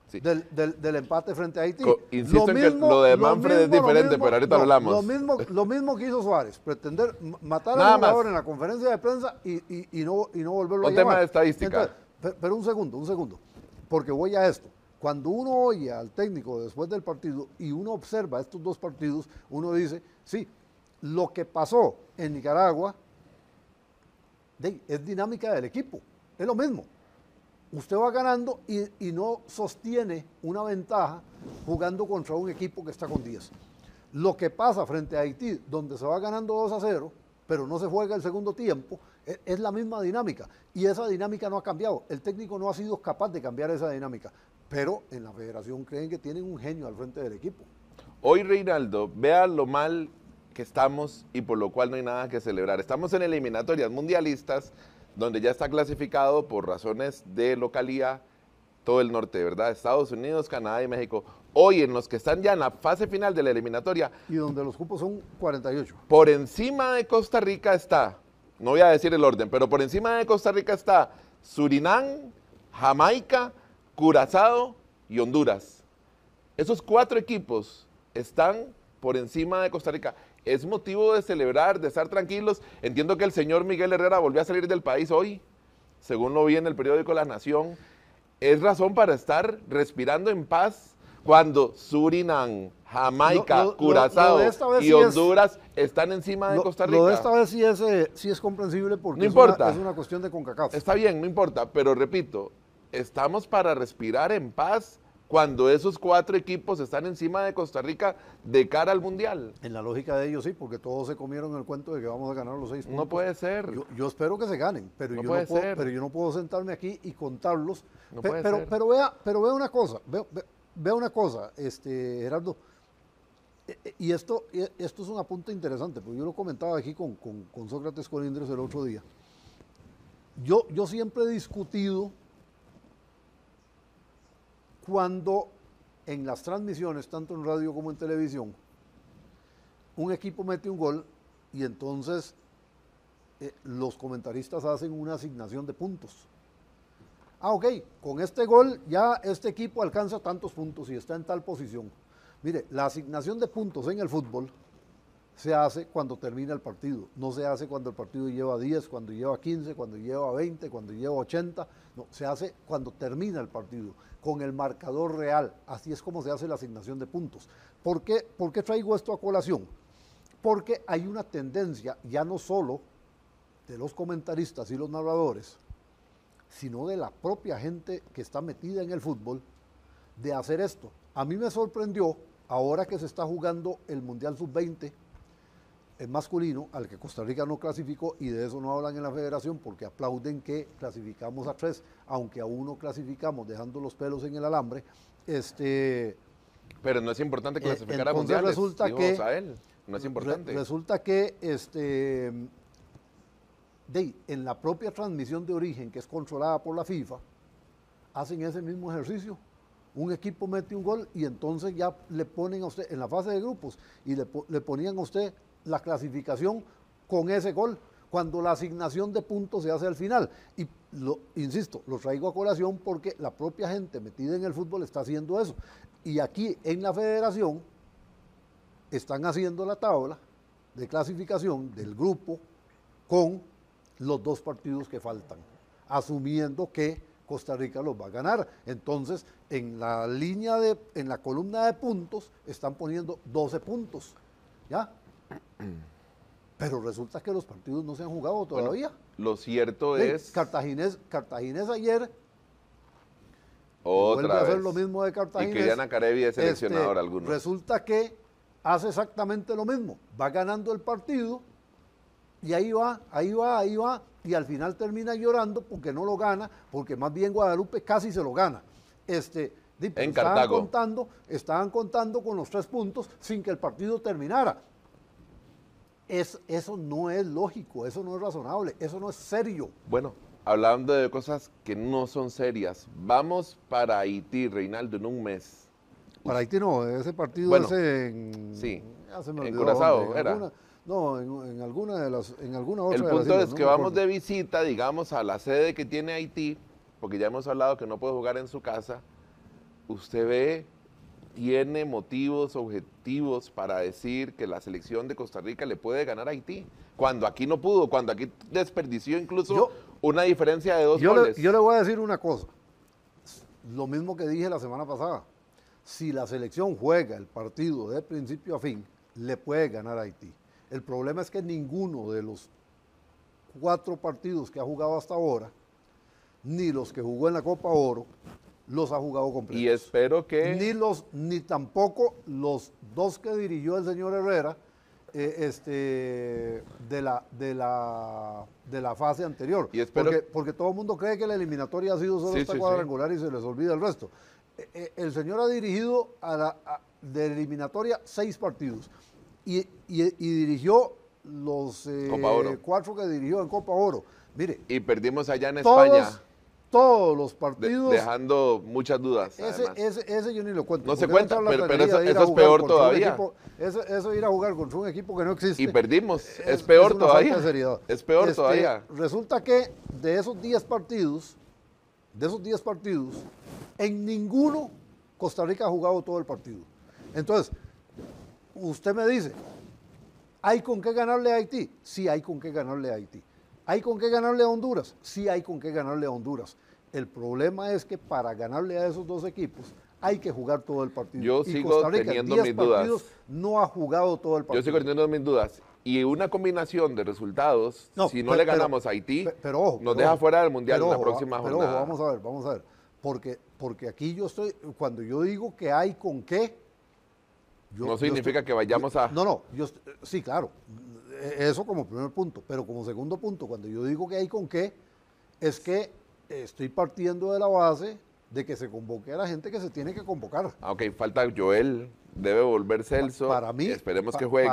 Sí. Del empate frente a Haití. Insisto en que lo de Manfred es diferente, pero ahorita lo hablamos. Lo mismo que hizo Suárez, pretender matar al jugador en la conferencia de prensa y no volverlo a llamar. Un tema de estadística. Entonces, pero un segundo, porque voy a esto. Cuando uno oye al técnico después del partido y uno observa estos 2 partidos, uno dice, sí, lo que pasó en Nicaragua es dinámica del equipo, es lo mismo. Usted va ganando y no sostiene una ventaja jugando contra un equipo que está con 10. Lo que pasa frente a Haití, donde se va ganando 2-0, pero no se juega el segundo tiempo, es la misma dinámica. Y esa dinámica no ha cambiado. El técnico no ha sido capaz de cambiar esa dinámica. Pero en la federación creen que tienen un genio al frente del equipo. Hoy, Reinaldo, vea lo mal que estamos y por lo cual no hay nada que celebrar. Estamos en eliminatorias mundialistas, donde ya está clasificado por razones de localía todo el norte, ¿verdad? Estados Unidos, Canadá y México. Hoy en los que están ya en la fase final de la eliminatoria. Y donde los cupos son 48. Por encima de Costa Rica está, no voy a decir el orden, pero por encima de Costa Rica está Surinam, Jamaica, Curazao y Honduras. Esos 4 equipos están por encima de Costa Rica. Es motivo de celebrar, de estar tranquilos. Entiendo que el señor Miguel Herrera volvió a salir del país hoy, según lo vi en el periódico La Nación. Es razón para estar respirando en paz cuando Surinam, Jamaica, Curazao y Honduras están encima de Costa Rica. Lo de esta vez sí es comprensible porque no importa. Es una cuestión de CONCACAF. Está bien, no importa, pero repito, estamos para respirar en paz cuando esos 4 equipos están encima de Costa Rica de cara al Mundial. En la lógica de ellos sí, porque todos se comieron el cuento de que vamos a ganar los 6 puntos. No puede ser. Yo espero que se ganen, pero yo no puedo sentarme aquí y contarlos. No puede ser. Pero vea una cosa, vea una cosa, Gerardo, y esto es un apunte interesante, porque yo lo comentaba aquí con Sócrates Colindres el otro día. yo siempre he discutido cuando en las transmisiones, tanto en radio como en televisión, un equipo mete un gol y entonces los comentaristas hacen una asignación de puntos. Ah, ok, con este gol ya este equipo alcanza tantos puntos y está en tal posición. Mire, la asignación de puntos en el fútbol se hace cuando termina el partido, no se hace cuando el partido lleva 10, cuando lleva 15, cuando lleva 20, cuando lleva 80, no, se hace cuando termina el partido, con el marcador real, así es como se hace la asignación de puntos. ¿Por qué traigo esto a colación? Porque hay una tendencia, ya no solo de los comentaristas y los narradores, sino de la propia gente que está metida en el fútbol, de hacer esto. A mí me sorprendió, ahora que se está jugando el Mundial Sub-20, el masculino, al que Costa Rica no clasificó, y de eso no hablan en la federación porque aplauden que clasificamos a 3, aunque a 1 clasificamos dejando los pelos en el alambre. Pero no es importante clasificar a mundiales, resulta que no es importante. Resulta que en la propia transmisión de origen, que es controlada por la FIFA, hacen ese mismo ejercicio. Un equipo mete un gol y entonces ya le ponen a usted, en la fase de grupos, y le ponían a usted la clasificación con ese gol, cuando la asignación de puntos se hace al final. Y insisto, lo traigo a colación porque la propia gente metida en el fútbol está haciendo eso. Y aquí en la federación están haciendo la tabla de clasificación del grupo con los 2 partidos que faltan, asumiendo que Costa Rica los va a ganar. Entonces, en la columna de puntos, están poniendo 12 puntos, ¿ya? Pero resulta que los partidos no se han jugado todavía. Bueno, lo cierto es... Cartaginés ayer vuelve a hacer lo mismo de Cartaginés. Y que Diana Carevi es seleccionador alguno. Resulta que hace exactamente lo mismo. Va ganando el partido y ahí va, y al final termina llorando porque no lo gana, porque más bien Guadalupe casi se lo gana. En Cartago. Estaban contando con los 3 puntos sin que el partido terminara. Eso no es lógico, eso no es razonable, eso no es serio. Bueno, hablando de cosas que no son serias, vamos para Haití, Reinaldo, en un mes. Para Haití no, ese partido bueno, es en... Sí, en Curazao, ¿era? En alguna otra de las El punto es que vamos de visita, digamos, a la sede que tiene Haití, porque ya hemos hablado que no puede jugar en su casa. Usted ve, tiene motivos objetivos para decir que la selección de Costa Rica le puede ganar a Haití, cuando aquí no pudo, cuando aquí desperdició incluso una diferencia de 2 goles. Yo le voy a decir una cosa, lo mismo que dije la semana pasada. Si la selección juega el partido de principio a fin, le puede ganar a Haití. El problema es que ninguno de los 4 partidos que ha jugado hasta ahora, ni los que jugó en la Copa Oro, los ha jugado completos. Y espero que... Ni tampoco los 2 que dirigió el señor Herrera de la fase anterior. Y espero... porque todo el mundo cree que la eliminatoria ha sido solo esta cuadrangular y se les olvida el resto. El señor ha dirigido de eliminatoria 6 partidos y dirigió los 4 que dirigió en Copa Oro. Mire, y perdimos allá en España. Todos los partidos... dejando muchas dudas. Ese yo ni lo cuento. No se cuenta, pero eso es peor todavía. Eso ir a jugar contra un equipo que no existe. Y perdimos, es peor todavía. Es peor todavía. Resulta que de esos 10 partidos, en ninguno Costa Rica ha jugado todo el partido. Entonces, usted me dice, ¿hay con qué ganarle a Haití? Sí, hay con qué ganarle a Haití. ¿Hay con qué ganarle a Honduras? Sí, hay con qué ganarle a Honduras. El problema es que para ganarle a esos 2 equipos hay que jugar todo el partido. Yo sigo teniendo mis dudas. No ha jugado todo el partido. Yo sigo teniendo mis dudas. Y una combinación de resultados, si no le ganamos a Haití, nos deja fuera del Mundial en la próxima jornada. Pero ojo, vamos a ver. Porque aquí cuando yo digo que hay con qué... no significa que vayamos a... Sí, claro. Eso como primer punto, pero como segundo punto, cuando yo digo que hay con qué, es que estoy partiendo de la base de que se convoque a la gente que se tiene que convocar. Ok, falta Joel, debe volver Celso, para mí, esperemos que juegue.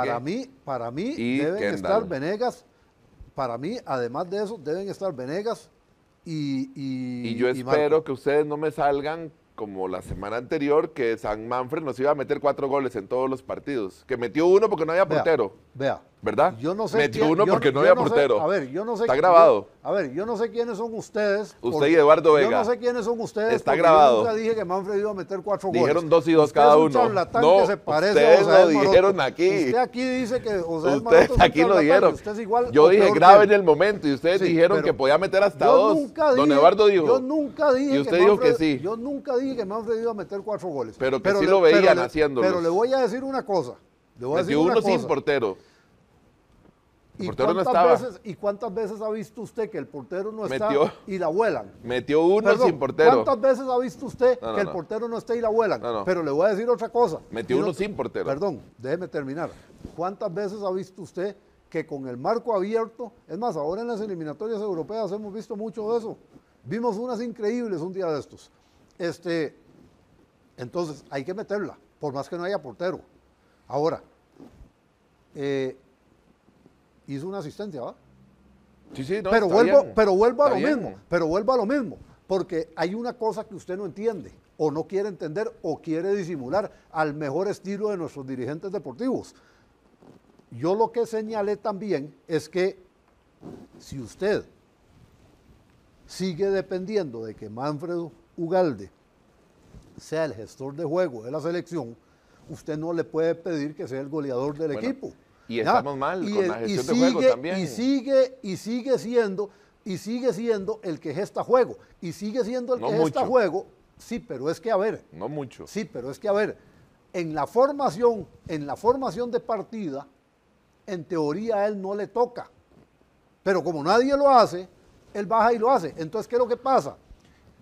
Para mí deben estar Venegas, para mí, además de eso, deben estar Venegas, Y yo espero que ustedes no me salgan como la semana anterior, que San Manfred nos iba a meter 4 goles en todos los partidos. Que metió uno porque no había portero. Vea. ¿Verdad? Yo no sé metió uno porque no había portero. A ver, yo no sé. Está grabado. Yo no sé quiénes son ustedes. Usted y Eduardo Vega. Yo no sé quiénes son ustedes. Está grabado. Yo nunca dije que Manfred iba a meter 4 goles. Dijeron 2 y 2 cada uno. No, que se parece ustedes lo dijeron aquí. Usted aquí dice que ustedes aquí lo dijeron. Usted es igual, yo dije grave en el momento y ustedes dijeron que podía meter hasta 2. Don Eduardo dijo. Yo nunca dije y usted dijo que sí. Yo nunca dije que Manfred iba a meter 4 goles. Pero que sí lo veían haciéndolo. Pero le voy a decir una cosa. Metió uno sin portero. ¿Y cuántas veces ha visto usted que el portero no está y la vuelan? Metió uno sin portero. ¿Cuántas veces ha visto usted que el portero no está y la vuelan? Pero le voy a decir otra cosa. Metió uno sin portero. Perdón, déjeme terminar. ¿Cuántas veces ha visto usted que con el marco abierto, es más, ahora en las eliminatorias europeas hemos visto mucho de eso? Vimos unas increíbles un día de estos. Entonces, hay que meterla, por más que no haya portero. Ahora, hizo una asistencia, ¿va? Sí, no, pero vuelvo a lo mismo, porque hay una cosa que usted no entiende, o no quiere entender, o quiere disimular al mejor estilo de nuestros dirigentes deportivos. Yo lo que señalé también es que si usted sigue dependiendo de que Manfred Ugalde sea el gestor de juego de la selección, usted no le puede pedir que sea el goleador del equipo. Y estamos mal con la gestión de juego también. Y sigue siendo el que gesta juego. Y sigue siendo el que gesta juego. Sí, pero es que a ver. No mucho. Sí, pero es que a ver, en la formación de partida, en teoría a él no le toca. Pero como nadie lo hace, él baja y lo hace. Entonces, ¿qué es lo que pasa?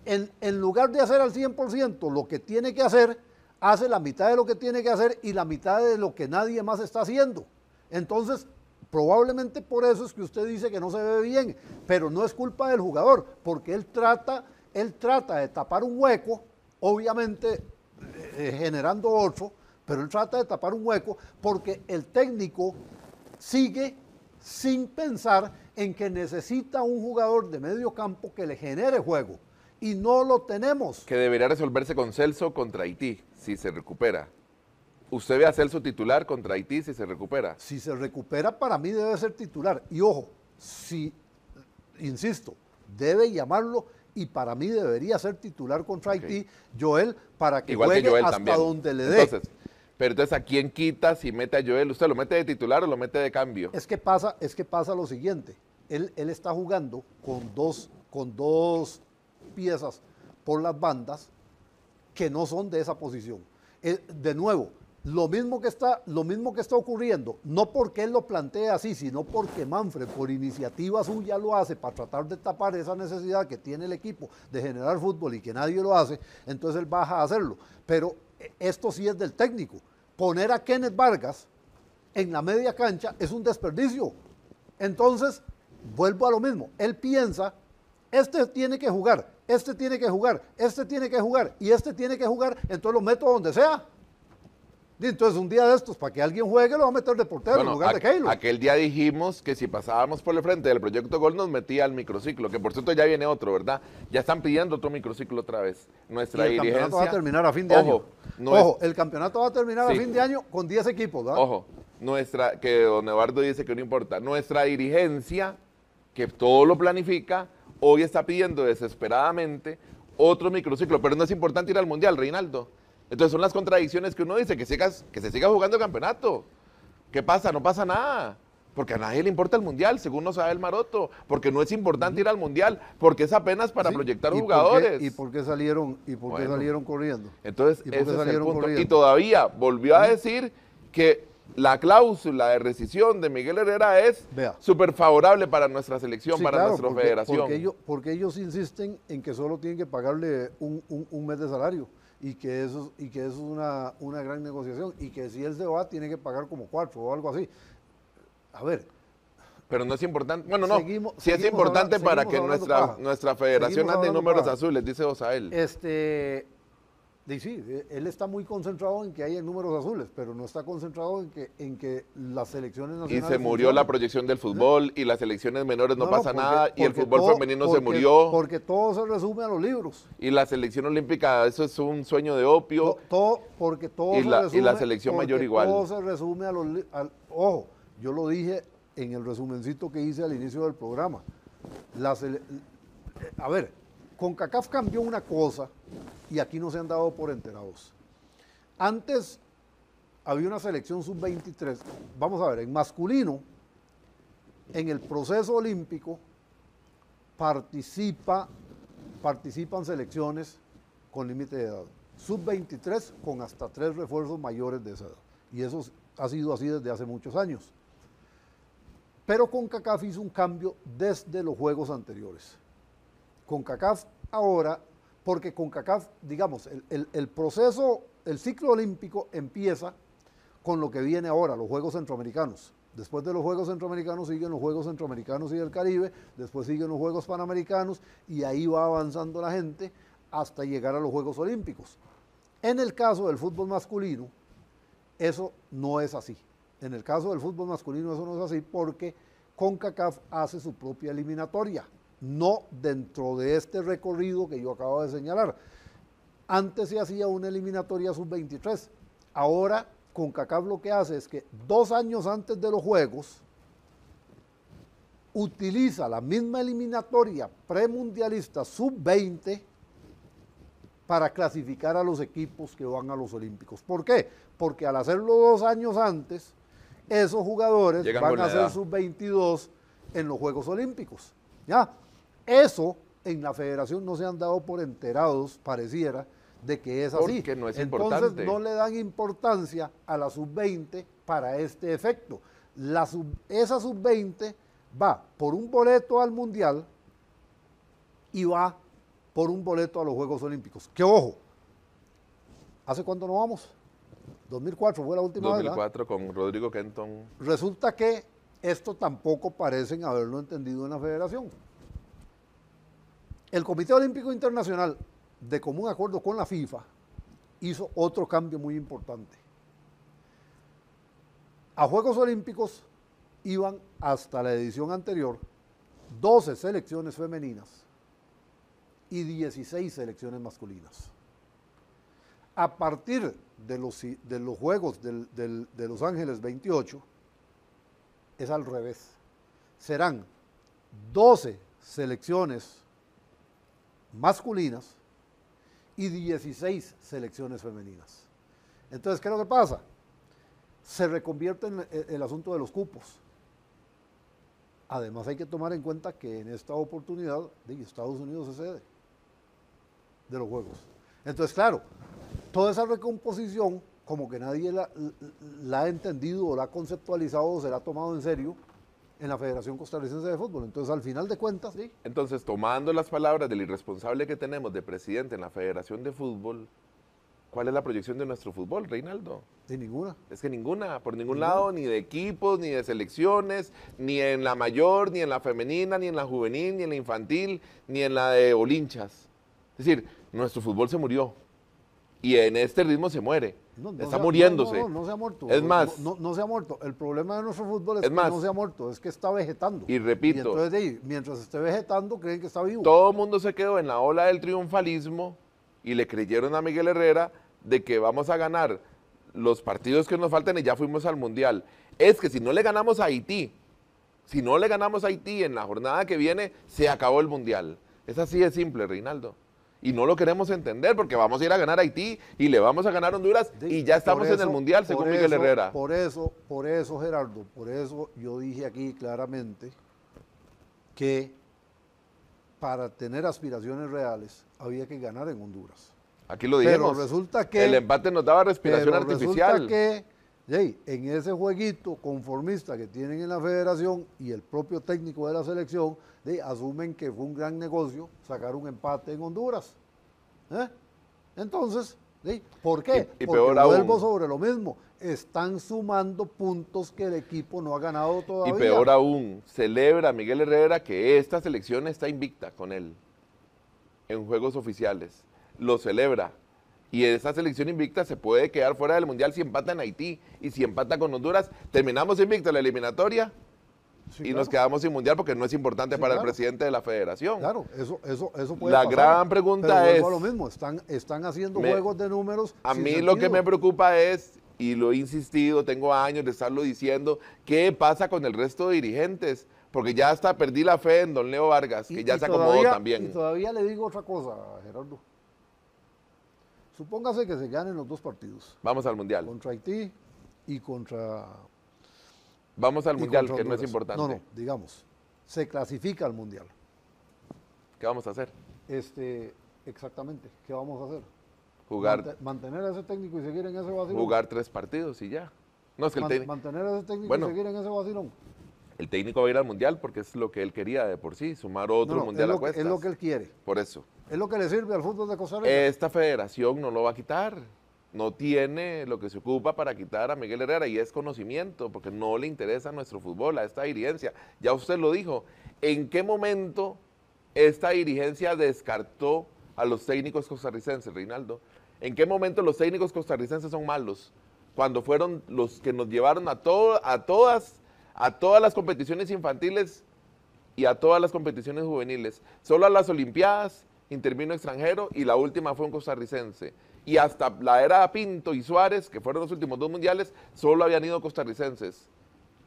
En lugar de hacer al 100% lo que tiene que hacer, hace la mitad de lo que tiene que hacer y la mitad de lo que nadie más está haciendo. Entonces, probablemente por eso es que usted dice que no se ve bien, pero no es culpa del jugador, porque él trata de tapar un hueco, obviamente generando otro, pero él trata de tapar un hueco porque el técnico sigue sin pensar en que necesita un jugador de medio campo que le genere juego, y no lo tenemos. Que debería resolverse con Celso contra Haití, si se recupera. ¿Usted ve a Celso titular contra Haití si se recupera? Si se recupera, para mí debe ser titular. Y ojo, insisto, debe llamarlo y para mí debería ser titular contra Haití, Joel, para que igual juegue que Joel hasta también. Donde le dé. Pero entonces, ¿a quién quita si mete a Joel? ¿Usted lo mete de titular o lo mete de cambio? Es que pasa lo siguiente. Él está jugando con dos piezas por las bandas que no son de esa posición. De nuevo, lo mismo que está ocurriendo, no porque él lo plantee así, sino porque Manfred, por iniciativa suya, lo hace para tratar de tapar esa necesidad que tiene el equipo de generar fútbol y que nadie lo hace, entonces él baja a hacerlo. Pero esto sí es del técnico. Poner a Kenneth Vargas en la media cancha es un desperdicio. Entonces, vuelvo a lo mismo. Él piensa, este tiene que jugar, este tiene que jugar, este tiene que jugar y este tiene que jugar, entonces lo meto donde sea. Y entonces un día de estos, para que alguien juegue, lo va a meter de portero en lugar de Keylor. Aquel día dijimos que si pasábamos por el frente del Proyecto Gol nos metía al microciclo, que por cierto ya viene otro, ¿verdad? Ya están pidiendo otro microciclo otra vez. Nuestra dirigencia... El campeonato va a terminar a fin de año. Ojo, el campeonato va a terminar a fin de año con 10 equipos, ¿verdad? Ojo, que don Eduardo dice que no importa. Nuestra dirigencia, que todo lo planifica, hoy está pidiendo desesperadamente otro microciclo, pero no es importante ir al Mundial, Reinaldo. Entonces son las contradicciones que uno dice, que se siga jugando el campeonato. ¿Qué pasa? No pasa nada. Porque a nadie le importa el Mundial, según nos sabe el Maroto. Porque no es importante ir al Mundial, porque es apenas para proyectar jugadores. ¿Y por qué salieron corriendo? Entonces, ese es el punto. Y todavía volvió a decir que la cláusula de rescisión de Miguel Herrera es súper favorable para nuestra selección, para nuestra federación. Porque ellos insisten en que solo tienen que pagarle un mes de salario. Y que eso es una gran negociación, y que si él se va tiene que pagar como 4 o algo así. A ver. Pero no es importante, bueno, no, sí es importante para que nuestra federación ande en números azules, dice Osael. Y sí, él está muy concentrado en que haya números azules, pero no está concentrado en que las selecciones Y nacionales se murió la proyección del fútbol y las selecciones menores no pasa nada y el fútbol femenino se murió. Porque todo se resume a los libros. Y la selección olímpica, eso es un sueño de opio. Porque todo y se la, resume, y la selección mayor igual. Todo se resume a los ojo, yo lo dije en el resumencito que hice al inicio del programa. A ver, CONCACAF cambió una cosa y aquí no se han dado por enterados. Antes había una selección sub-23, vamos a ver, en masculino, en el proceso olímpico participan selecciones con límite de edad. Sub-23 con hasta 3 refuerzos mayores de esa edad. Y eso ha sido así desde hace muchos años. Pero CONCACAF hizo un cambio desde los juegos anteriores. CONCACAF ahora, porque CONCACAF, digamos, el proceso, el ciclo olímpico empieza con lo que viene ahora, los Juegos Centroamericanos. Después de los Juegos Centroamericanos siguen los Juegos Centroamericanos y del Caribe, después siguen los Juegos Panamericanos y ahí va avanzando la gente hasta llegar a los Juegos Olímpicos. En el caso del fútbol masculino, eso no es así. En el caso del fútbol masculino eso no es así porque CONCACAF hace su propia eliminatoria, no dentro de este recorrido que yo acabo de señalar. Antes se hacía una eliminatoria sub-23, ahora CONCACAF lo que hace es que 2 años antes de los Juegos utiliza la misma eliminatoria premundialista sub-20 para clasificar a los equipos que van a los Olímpicos. ¿Por qué? Porque al hacerlo 2 años antes, esos jugadores van a ser sub-22 en los Juegos Olímpicos. ¿Ya? Eso en la federación no se han dado por enterados, pareciera, de que es así. Porque no es Entonces importante. no le dan importancia a la sub-20 para este efecto. Esa sub-20 va por un boleto al Mundial y va por un boleto a los Juegos Olímpicos. Que ojo, ¿hace cuánto no vamos? 2004 fue la última 2004 vez, con Rodrigo Kenton. Resulta que esto tampoco parecen haberlo entendido en la federación. El Comité Olímpico Internacional, de común acuerdo con la FIFA, hizo otro cambio muy importante. A Juegos Olímpicos iban hasta la edición anterior 12 selecciones femeninas y 16 selecciones masculinas. A partir de los Juegos de Los Ángeles 28, es al revés. Serán 12 selecciones masculinas y 16 selecciones femeninas. Entonces, ¿qué es lo que pasa? Se reconvierte en el asunto de los cupos. Además, hay que tomar en cuenta que en esta oportunidad Estados Unidos es sede de los Juegos. Entonces, claro, toda esa recomposición, como que nadie la ha entendido o la ha conceptualizado o se la ha tomado en serio en la Federación Costarricense de Fútbol. Entonces, al final de cuentas, sí. Entonces, tomando las palabras del irresponsable que tenemos de presidente en la Federación de Fútbol, ¿cuál es la proyección de nuestro fútbol, Reinaldo? De ninguna. Es que ninguna, por ningún lado, ni de equipos, ni de selecciones, ni en la mayor, ni en la femenina, ni en la juvenil, ni en la infantil, ni en la de olinchas. Es decir, nuestro fútbol se murió y en este ritmo se muere. Está muriéndose. No se ha muerto. Es más. No se ha muerto. El problema de nuestro fútbol es que no se ha muerto, es que está vegetando. Y repito. Y entonces, mientras esté vegetando, creen que está vivo. Todo el mundo se quedó en la ola del triunfalismo y le creyeron a Miguel Herrera de que vamos a ganar los partidos que nos faltan y ya fuimos al Mundial. Es que si no le ganamos a Haití, en la jornada que viene, se acabó el Mundial. Es así de simple, Reinaldo. Y no lo queremos entender porque vamos a ir a ganar a Haití y le vamos a ganar a Honduras y ya estamos en el Mundial, según Miguel Herrera. Por eso, Gerardo, por eso yo dije aquí claramente que para tener aspiraciones reales había que ganar en Honduras. Aquí lo dijimos. Pero resulta que el empate nos daba respiración artificial. Resulta que en ese jueguito conformista que tienen en la federación y el propio técnico de la selección, asumen que fue un gran negocio sacar un empate en Honduras. Entonces, ¿por qué? Y porque peor vuelvo aún, sobre lo mismo. Están sumando puntos que el equipo no ha ganado todavía. Y peor aún, celebra Miguel Herrera que esta selección está invicta con él en juegos oficiales. Lo celebra. Y esa selección invicta se puede quedar fuera del Mundial si empata en Haití y si empata con Honduras. Terminamos invicta la eliminatoria Sí, y claro. nos quedamos sin Mundial porque no es importante Sí, para el claro. presidente de la federación. Claro, eso puede La pasar. gran pregunta pero vuelvo es, a lo mismo, están haciendo me- juegos de números a sin mí lo que sentido. me preocupa es, y lo he insistido, tengo años de estarlo diciendo, ¿qué pasa con el resto de dirigentes? Porque ya hasta perdí la fe en don Leo Vargas, que ya se acomodó Y también. todavía le digo otra cosa, Gerardo. Supóngase que se ganen los dos partidos, Vamos al Mundial. contra Haití y contra Vamos al y Mundial, contra que no es Honduras. importante. No, digamos, se clasifica al Mundial. ¿Qué vamos a hacer? Exactamente, ¿qué vamos a hacer? Jugar, Mantener a ese técnico y seguir en ese vacilón. jugar 3 partidos y ya. No, es que Mantener a ese técnico Bueno. y seguir en ese vacilón. el técnico va a ir al Mundial porque es lo que él quería de por sí, sumar otro Mundial a cuestas. es lo que él quiere. Por eso. Es lo que le sirve al fútbol de Costa Rica. Esta federación no lo va a quitar. No tiene lo que se ocupa para quitar a Miguel Herrera y es conocimiento, porque no le interesa nuestro fútbol, a esta dirigencia. Ya usted lo dijo. ¿En qué momento esta dirigencia descartó a los técnicos costarricenses, Reinaldo? ¿En qué momento los técnicos costarricenses son malos? Cuando fueron los que nos llevaron a todas las competiciones infantiles y a todas las competiciones juveniles. Solo a las Olimpiadas intervino extranjero y la última fue un costarricense. Y hasta la era Pinto y Suárez, que fueron los últimos 2 mundiales, solo habían ido costarricenses.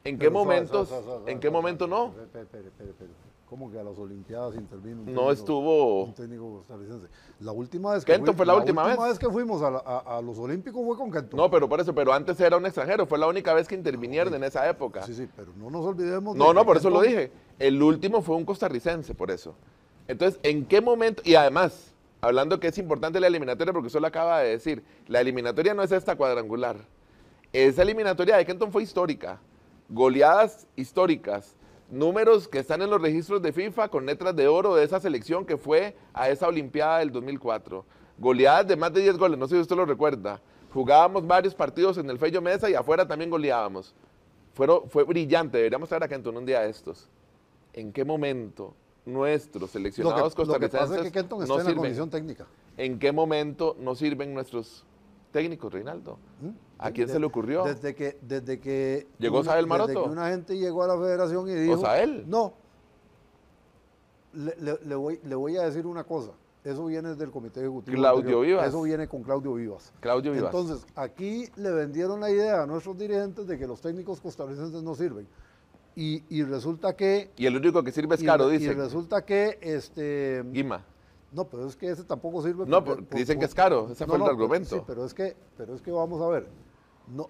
¿En qué momentos? ¿En qué momento no? Espere. ¿Cómo que a las Olimpiadas intervino No estuvo. un técnico costarricense? La última vez Kenton fue la última vez. La última vez que fuimos a los Olímpicos fue con Kenton. No, pero por eso, pero antes era un extranjero, fue la única vez que intervinieron en esa época. Sí, pero no nos olvidemos. No, que por eso lo Kenton- dije. El último fue un costarricense, por eso. Entonces, ¿en qué momento? Y además, hablando que es importante la eliminatoria, porque usted lo acaba de decir, la eliminatoria no es esta cuadrangular. Esa eliminatoria de Kenton fue histórica. Goleadas históricas. Números que están en los registros de FIFA con letras de oro de esa selección que fue a esa Olimpiada del 2004. Goleadas de más de 10 goles, no sé si usted lo recuerda. Jugábamos varios partidos en el Fello Mesa y afuera también goleábamos. Fue brillante, deberíamos traer a Kenton un día de estos. ¿En qué momento nuestros seleccionados Lo que costarricenses pasa es que Kenton no está en la sirven? condición técnica. ¿En qué momento no sirven nuestros técnicos, Reinaldo? ¿A quién se le ocurrió? Desde que ¿Llegó Sael Maroto? Desde que una gente llegó a la federación y dijo... Sael? No. Le voy a decir una cosa. Eso viene del comité ejecutivo. Claudio anterior. Vivas. Eso viene con Claudio Vivas. Claudio Vivas. Entonces, aquí le vendieron la idea a nuestros dirigentes de que los técnicos costarricenses no sirven. Y resulta que... Y el único que sirve es Caro, y dicen. resulta que... Guima. No, pero es que ese tampoco sirve. No, dicen que es caro, ese fue el argumento. Sí, pero es que vamos a ver,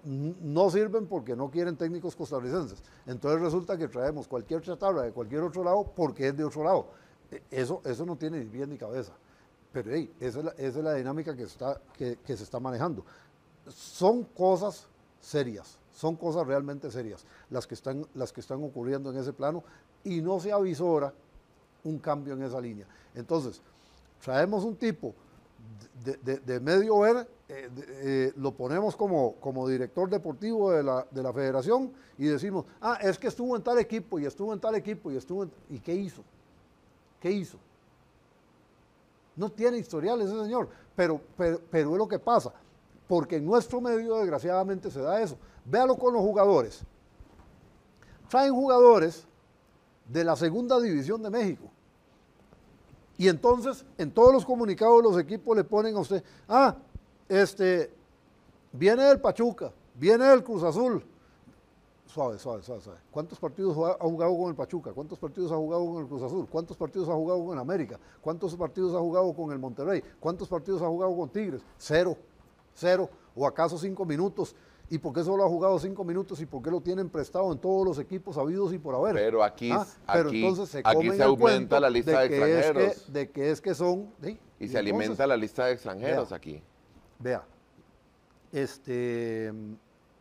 no sirven porque no quieren técnicos costarricenses. Entonces resulta que traemos cualquier chatarra de cualquier otro lado porque es de otro lado. Eso no tiene ni pies ni cabeza. Pero hey, esa es la dinámica que se está manejando. Son cosas serias, son cosas realmente serias las que están ocurriendo en ese plano y no se avisora un cambio en esa línea. Entonces, traemos un tipo de medio ver, lo ponemos como director deportivo de la federación y decimos, es que estuvo en tal equipo y estuvo en tal equipo ¿y qué hizo? ¿Qué hizo? No tiene historial ese señor, pero es lo que pasa, porque en nuestro medio desgraciadamente se da eso. Véalo con los jugadores. Traen jugadores de la segunda división de México. Y entonces, en todos los comunicados los equipos le ponen a usted, viene del Pachuca, viene del Cruz Azul. Suave. ¿Cuántos partidos ha jugado con el Pachuca? ¿Cuántos partidos ha jugado con el Cruz Azul? ¿Cuántos partidos ha jugado con el América? ¿Cuántos partidos ha jugado con el Monterrey? ¿Cuántos partidos ha jugado con Tigres? Cero. ¿O acaso 5 minutos? ¿Y por qué solo ha jugado 5 minutos y por qué lo tienen prestado en todos los equipos habidos y por haber? Pero aquí entonces aquí se aumenta la lista de extranjeros. De que es que son... Y se alimenta la lista de extranjeros aquí. Vea,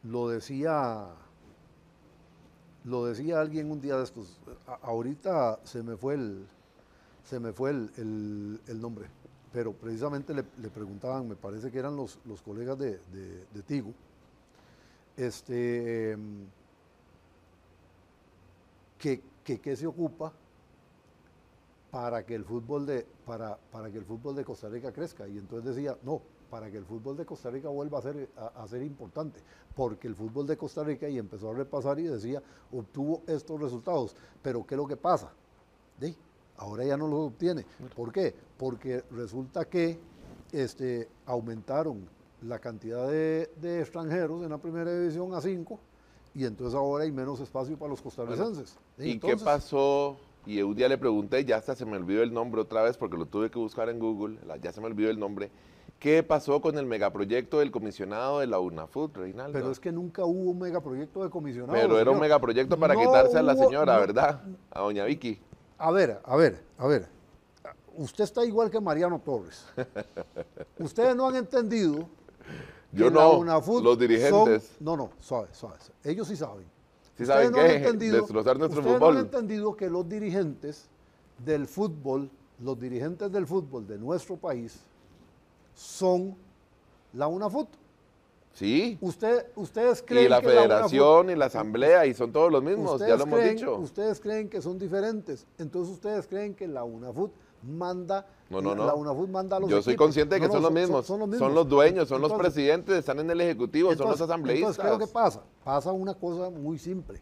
lo decía alguien un día de estos. Ahorita se me fue el nombre, pero precisamente le preguntaban, me parece que eran los colegas de Tigo, ¿qué se ocupa para que el fútbol para que el fútbol de Costa Rica crezca. Y entonces decía, no, para que el fútbol de Costa Rica vuelva a ser importante, porque el fútbol de Costa Rica, y empezó a repasar y decía, obtuvo estos resultados. Pero ¿qué es lo que pasa? Ahora ya no los obtiene. ¿Por qué? Porque resulta que aumentaron la cantidad de extranjeros en la primera división a 5, y entonces ahora hay menos espacio para los costarricenses. ¿Y entonces, qué pasó? Y un día le pregunté, ya hasta se me olvidó el nombre otra vez porque lo tuve que buscar en Google, ya se me olvidó el nombre. ¿Qué pasó con el megaproyecto del comisionado de la UNAFUT, Reinaldo? Pero es que nunca hubo un megaproyecto de comisionado. Pero era señor. un megaproyecto para No quitarse a la hubo- señora, no- ¿verdad? A doña Vicky. A ver. Usted está igual que Mariano Torres. Ustedes no han entendido Yo que la no, UNAFUT los dirigentes. No, suave. Ellos sí saben. ¿Sí Ustedes saben no han qué? entendido- Destrozar nuestro ustedes fútbol. no han entendido que los dirigentes del fútbol de nuestro país son la UNAFUT. Sí. Ustedes creen Y la que federación y la asamblea, y son todos los mismos, ya lo hemos dicho. Ustedes creen que son diferentes, entonces ustedes creen que la UNAFUT manda. No. La UNAFUT manda a los Yo soy equipos. consciente de que No, son los mismos. Son los dueños, son los Entonces, presidentes, están en el ejecutivo, son los asambleístas. Entonces, ¿qué es lo que pasa? Pasa una cosa muy simple.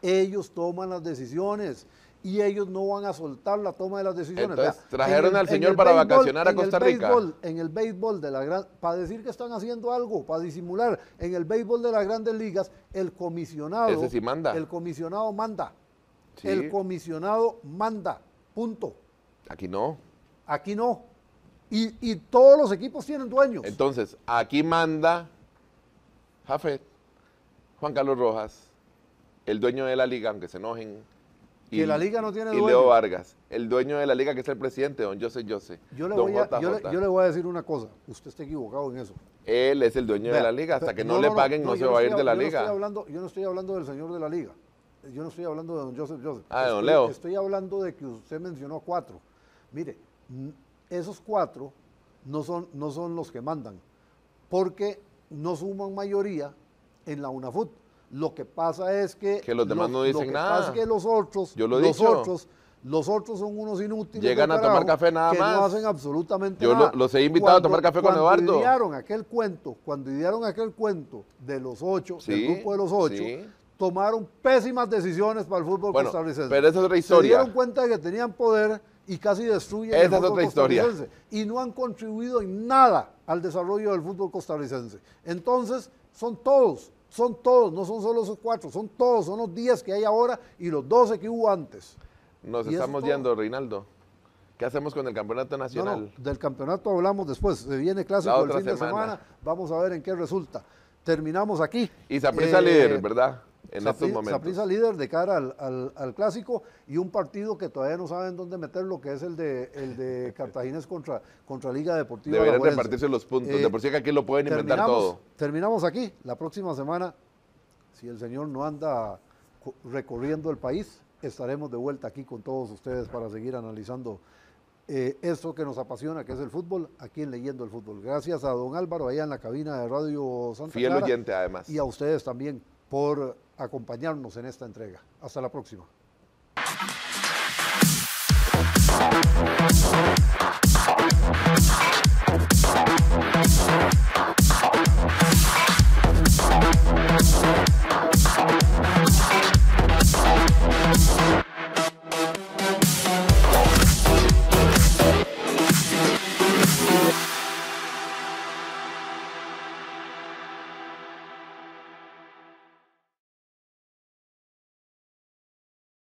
Ellos toman las decisiones y ellos no van a soltar la toma de las decisiones. Entonces, Vea, trajeron al en señor el para béisbol- vacacionar a en el Costa Rica. En el béisbol de la gran, para decir que están haciendo algo, para disimular, en el béisbol de las grandes ligas, el comisionado. Ese sí manda. El comisionado manda. Sí. El comisionado manda. Punto. Aquí no. Aquí no. Y todos los equipos tienen dueños. Entonces, aquí manda Jafet, Juan Carlos Rojas, el dueño de la liga, aunque se enojen. Que la liga no tiene y dueño. Leo Vargas, el dueño de la liga, que es el presidente, don José. Yo le don voy a decir una cosa. Usted está equivocado en eso. Él es el dueño de la liga. Hasta que no le paguen, no se va a ir de la liga. Yo no estoy hablando del señor de la liga. Yo no estoy hablando de don Joseph. Ah, de don Leo. Estoy hablando de que usted mencionó 4. Mire, esos 4 no son los que mandan, porque no suman mayoría en la UNAFUT. Lo que pasa es que los demás no dicen nada. Lo que pasa es que los otros, Yo lo he dicho. los otros son unos inútiles. Llegan de a tomar carajo café nada que más. no hacen absolutamente Yo nada. los he invitado a tomar café con Eduardo. Cuando idearon aquel cuento de los 8, Sí, del grupo de los 8, sí. tomaron pésimas decisiones para el fútbol Bueno, costarricense. pero esa es otra Se historia. dieron cuenta de que tenían poder y casi destruyen el Esa es fútbol otra historia. costarricense. Y no han contribuido en nada al desarrollo del fútbol costarricense. Entonces, son todos, no son solo esos 4, son todos, son los 10 que hay ahora y los 12 que hubo antes. Nos Y eso estamos es todo. yendo, Reinaldo. ¿Qué hacemos con el campeonato nacional? No, del campeonato hablamos después. Se viene clásico La el otra fin de semana. semana. Vamos a ver en qué resulta. Terminamos aquí. Y Saprissa líder, ¿verdad? En estos momentos. Saprissa líder de cara al clásico, y un partido que todavía no saben dónde meterlo, que es el de Cartaginés contra Liga Deportiva Deberían Alajuelense. repartirse los puntos. De por sí que aquí lo pueden inventar todo. Terminamos aquí. La próxima semana, si el señor no anda recorriendo el país, estaremos de vuelta aquí con todos ustedes para seguir analizando esto que nos apasiona, que es el fútbol, aquí en Leyendo el Fútbol. Gracias a don Álvaro, allá en la cabina de Radio Santa Fiel Clara, oyente, además. y a ustedes también por acompañarnos en esta entrega. Hasta la próxima.